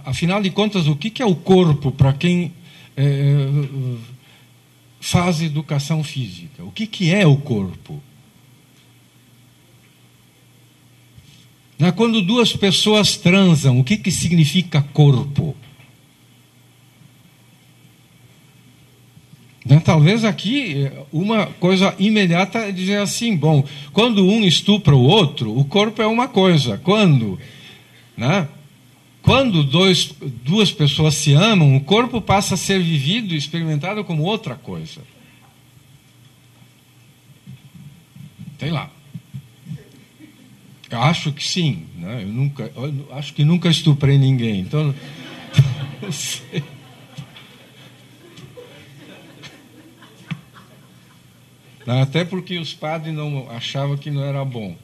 afinal de contas, o que é o corpo para quem faz educação física? O que é o corpo? Quando duas pessoas transam, o que significa corpo? Talvez aqui uma coisa imediata é dizer assim, bom, quando um estupra o outro, o corpo é uma coisa. Quando duas pessoas se amam, o corpo passa a ser vivido e experimentado como outra coisa. Sei lá. Eu acho que sim, né? Eu acho que nunca estuprei ninguém, então não sei. Até porque os padres não achavam que não era bom.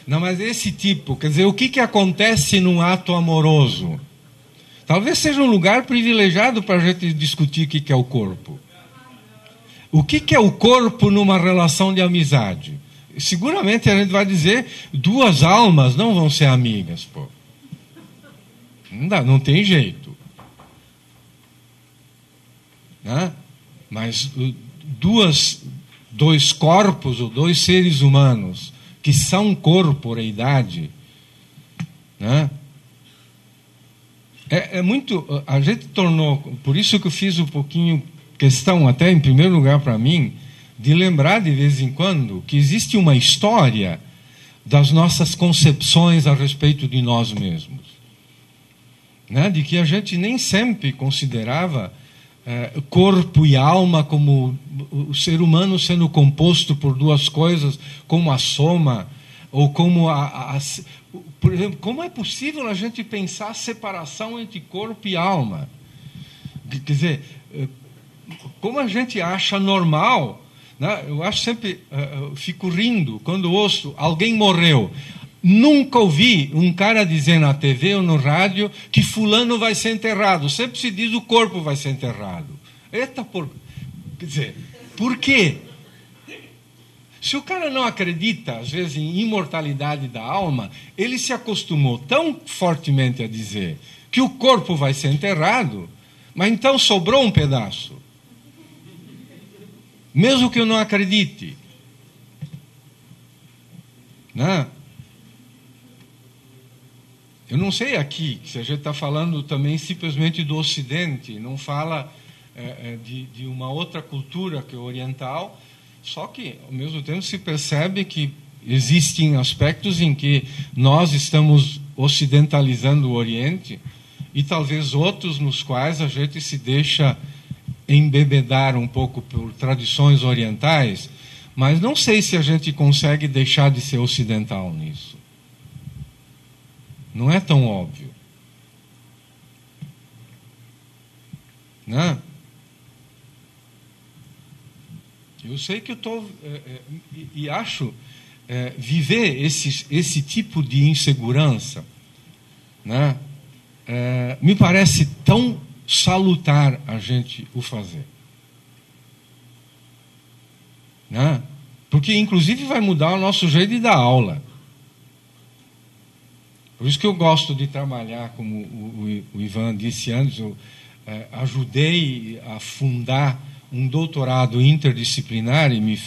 Não, mas esse tipo, quer dizer, o que acontece num ato amoroso? Talvez seja um lugar privilegiado para a gente discutir o que é o corpo. O que é o corpo numa relação de amizade? Seguramente a gente vai dizer, duas almas não vão ser amigas, pô. Não tem jeito. Né? Mas dois corpos ou dois seres humanos que são corporeidade, né? É muito. A gente tornou, por isso que eu fiz um pouquinho questão, até em primeiro lugar para mim, de lembrar de vez em quando que existe uma história das nossas concepções a respeito de nós mesmos, né? De que a gente nem sempre considerava corpo e alma como o ser humano sendo composto por duas coisas, como a soma, ou como por exemplo, como é possível a gente pensar a separação entre corpo e alma? Quer dizer, como a gente acha normal, né? Eu acho sempre, eu fico rindo quando ouço alguém morreu. Nunca ouvi um cara dizer na TV ou no rádio que fulano vai ser enterrado. Sempre se diz o corpo vai ser enterrado. Eita, quer dizer, por quê? Se o cara não acredita, às vezes, em imortalidade da alma, ele se acostumou tão fortemente a dizer que o corpo vai ser enterrado, mas então sobrou um pedaço. Mesmo que eu não acredite. Né? Eu não sei aqui, se a gente está falando também simplesmente do Ocidente, não fala de uma outra cultura que a oriental, só que, ao mesmo tempo, se percebe que existem aspectos em que nós estamos ocidentalizando o Oriente e talvez outros nos quais a gente se deixa embebedar um pouco por tradições orientais, mas não sei se a gente consegue deixar de ser ocidental nisso. Não é tão óbvio. Né? Eu sei que eu estou... e acho... viver esse tipo de insegurança, né, me parece tão salutar a gente o fazer. Né? Porque, inclusive, vai mudar o nosso jeito de dar aula. Por isso que eu gosto de trabalhar, como o Ivan disse antes, eu ajudei a fundar um doutorado interdisciplinar e me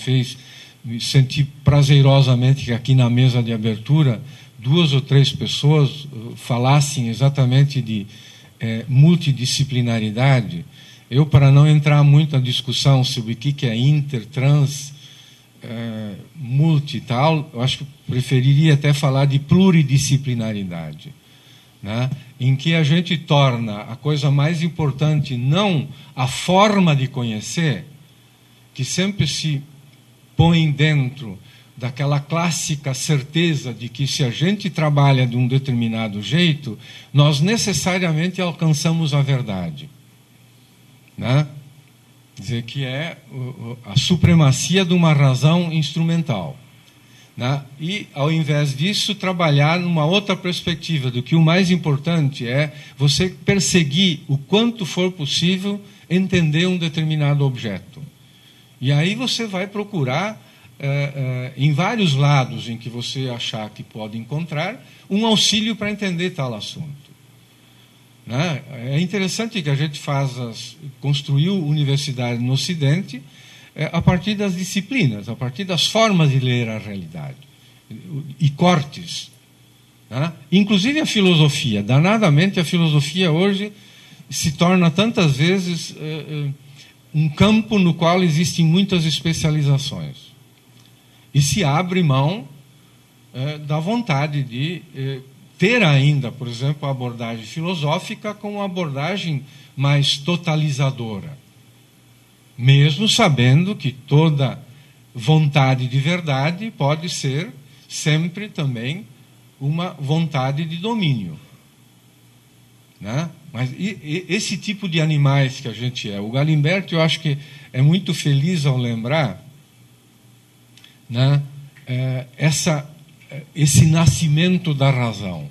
senti prazerosamente que aqui na mesa de abertura 2 ou 3 pessoas falassem exatamente de multidisciplinaridade. Eu, para não entrar muito na discussão sobre o que é inter, trans, multi e tal, eu acho que preferiria até falar de pluridisciplinaridade, né? Em que a gente torna a coisa mais importante não a forma de conhecer, que sempre se põe dentro daquela clássica certeza de que se a gente trabalha de um determinado jeito, nós necessariamente alcançamos a verdade. Né? Quer dizer, que é a supremacia de uma razão instrumental. Né? E, ao invés disso, trabalhar numa outra perspectiva, do que o mais importante é você perseguir o quanto for possível entender um determinado objeto. E aí você vai procurar, em vários lados em que você achar que pode encontrar, um auxílio para entender tal assunto. Né? É interessante que a gente construiu universidade no Ocidente a partir das disciplinas, a partir das formas de ler a realidade, e cortes. Né? Inclusive a filosofia. Danadamente, a filosofia hoje se torna tantas vezes um campo no qual existem muitas especializações. E se abre mão da vontade de ter ainda, por exemplo, a abordagem filosófica como uma abordagem mais totalizadora. Mesmo sabendo que toda vontade de verdade pode ser sempre também uma vontade de domínio. Né? Mas esse tipo de animais que a gente é, o Galimberti, eu acho que é muito feliz ao lembrar, né, esse nascimento da razão,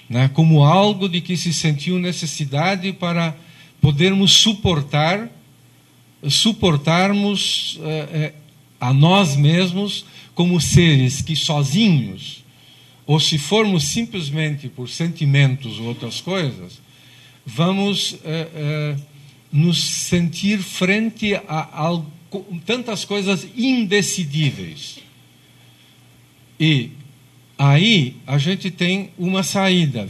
né, como algo de que se sentiu necessidade para podermos suportarmos a nós mesmos como seres que sozinhos, ou se formos simplesmente por sentimentos ou outras coisas, vamos nos sentir frente a tantas coisas indecidíveis. E aí a gente tem uma saída,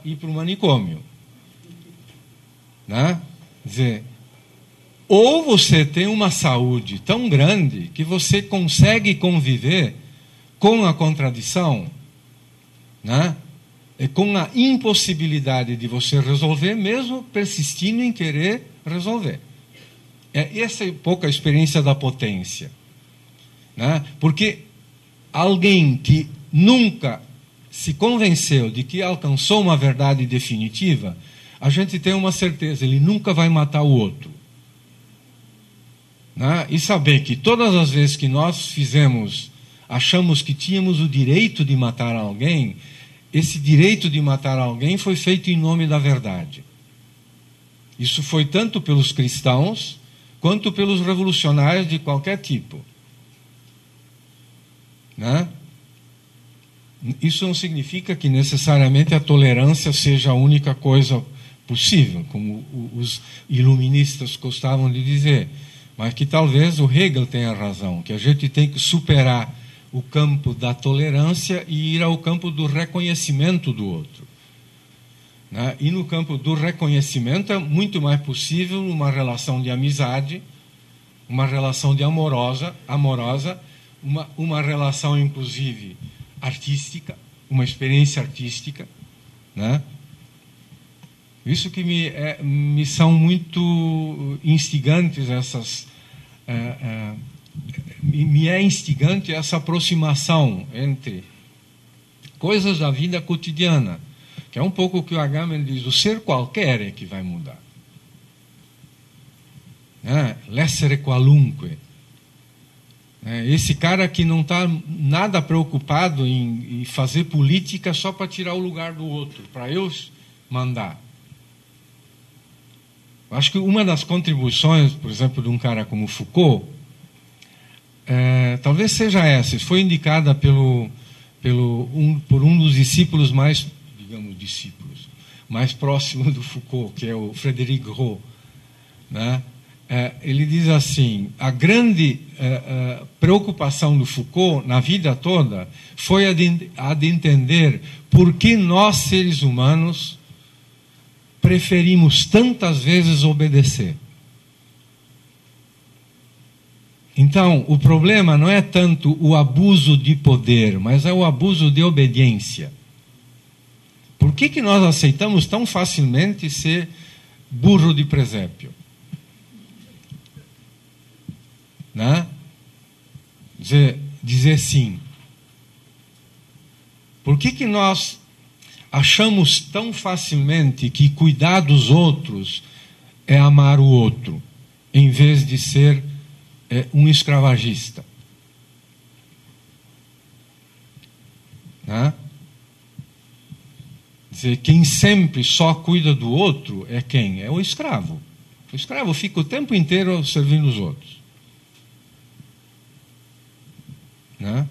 ir para o manicômio. Né? Quer dizer, ou você tem uma saúde tão grande que você consegue conviver com a contradição, né? Com a impossibilidade de você resolver, mesmo persistindo em querer resolver. Essa é um pouco a experiência da potência. Né? Porque alguém que nunca se convenceu de que alcançou uma verdade definitiva, a gente tem uma certeza, ele nunca vai matar o outro. Né? E saber que todas as vezes que nós achamos que tínhamos o direito de matar alguém, esse direito de matar alguém foi feito em nome da verdade. Isso foi tanto pelos cristãos quanto pelos revolucionários de qualquer tipo. Né? Isso não significa que necessariamente a tolerância seja a única coisa possível, como os iluministas gostavam de dizer, mas que talvez o Hegel tenha razão, que a gente tem que superar o campo da tolerância e ir ao campo do reconhecimento do outro. né? E no campo do reconhecimento é muito mais possível uma relação de amizade, uma relação de amorosa, uma relação inclusive artística, uma experiência artística, né? Isso que me são muito instigantes me é instigante essa aproximação entre coisas da vida cotidiana, que é um pouco o que o Agamben diz, o ser qualquer é que vai mudar. L'essere qualunque. Esse cara que não está nada preocupado em fazer política só para tirar o lugar do outro, para eu mandar. Acho que uma das contribuições, por exemplo, de um cara como Foucault, talvez seja essa. Foi indicada por um dos discípulos mais próximos do Foucault, que é o Frédéric Gros, né? Ele diz assim: a grande preocupação do Foucault na vida toda foi a de entender por que nós, seres humanos, preferimos tantas vezes obedecer. Então, o problema não é tanto o abuso de poder, mas é o abuso de obediência. Por que nós aceitamos tão facilmente ser burro de presépio? Né? Dizer sim. Por que nós achamos tão facilmente que cuidar dos outros é amar o outro, em vez de ser um escravagista? Né? Dizer, quem sempre só cuida do outro é quem? É o escravo. O escravo fica o tempo inteiro servindo os outros. Né?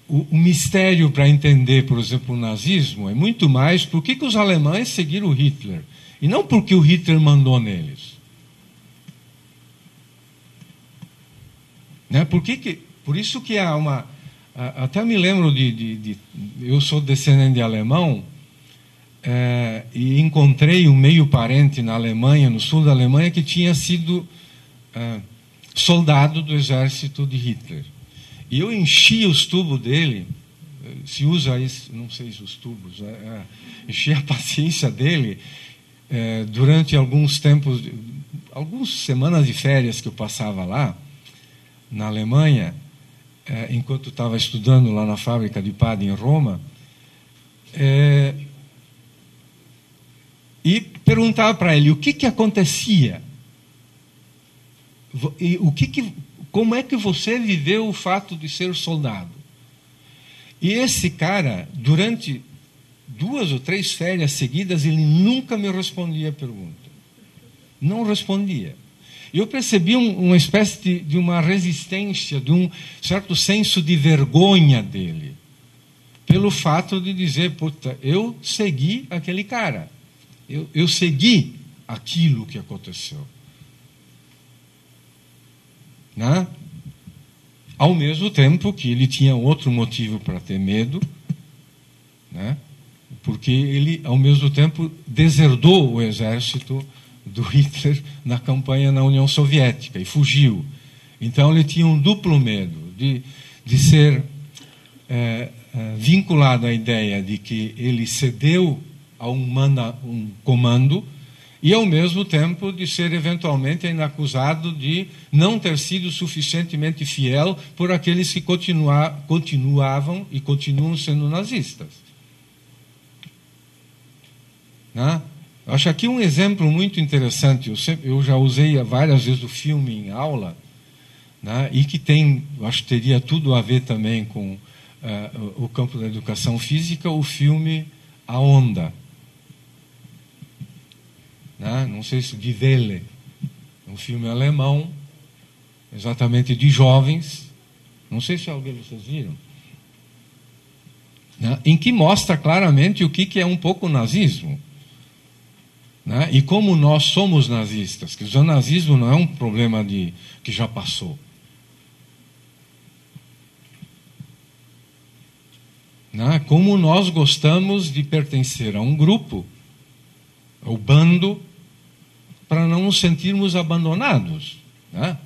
O mistério para entender, por exemplo, o nazismo é muito mais por que os alemães seguiram o Hitler e não porque o Hitler mandou neles. Né? Por isso que há uma... Até me lembro eu sou descendente de alemão, e encontrei um meio parente na Alemanha, no sul da Alemanha, que tinha sido soldado do exército de Hitler. E eu enchi os tubos dele, se usa isso, não sei se os tubos, enchi a paciência dele durante alguns tempos, algumas semanas de férias que eu passava lá, na Alemanha, enquanto estava estudando lá na fábrica de Padre em Roma, e perguntava para ele o que acontecia, e como é que você viveu o fato de ser soldado. E esse cara, durante 2 ou 3 férias seguidas, ele nunca me respondia a pergunta. Não respondia. E eu percebi uma espécie de uma resistência, de um certo senso de vergonha dele, pelo fato de dizer, puta, eu segui aquele cara. Eu segui aquilo que aconteceu. Né? Ao mesmo tempo que ele tinha outro motivo para ter medo, né? Porque ele, ao mesmo tempo, deserdou o exército do Hitler na campanha na União Soviética e fugiu. Então ele tinha um duplo medo de ser vinculado à ideia de que ele cedeu a um comando e, ao mesmo tempo, de ser eventualmente ainda acusado de não ter sido suficientemente fiel por aqueles que continuavam e continuam sendo nazistas. Né? Eu acho aqui um exemplo muito interessante. Eu já usei várias vezes o filme em aula, né? E que eu acho que teria tudo a ver também com o campo da educação física, o filme A Onda. Né? Não sei se de Welle, um filme alemão, exatamente de jovens, não sei se alguém vocês viram, né? Em que mostra claramente o que é um pouco o nazismo, né? E como nós somos nazistas, que o nazismo não é um problema que já passou. Como nós gostamos de pertencer a um grupo, ao bando, para não nos sentirmos abandonados, né?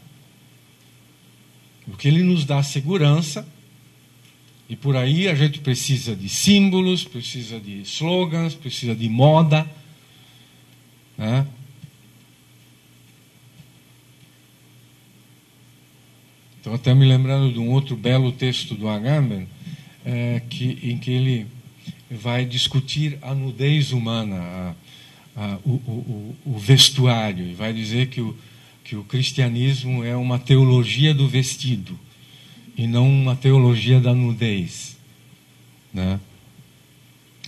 Porque ele nos dá segurança, e por aí a gente precisa de símbolos, precisa de slogans, precisa de moda, né? Estou até me lembrando de um outro belo texto do Agamben, em que ele vai discutir a nudez humana, o vestuário, e vai dizer que o cristianismo é uma teologia do vestido e não uma teologia da nudez, né?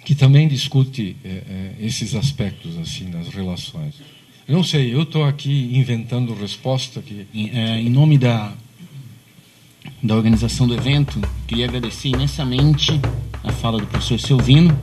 Que também discute esses aspectos assim nas relações. Eu não sei, eu estou aqui inventando resposta que em nome da organização do evento, queria agradecer imensamente a fala do professor Silvino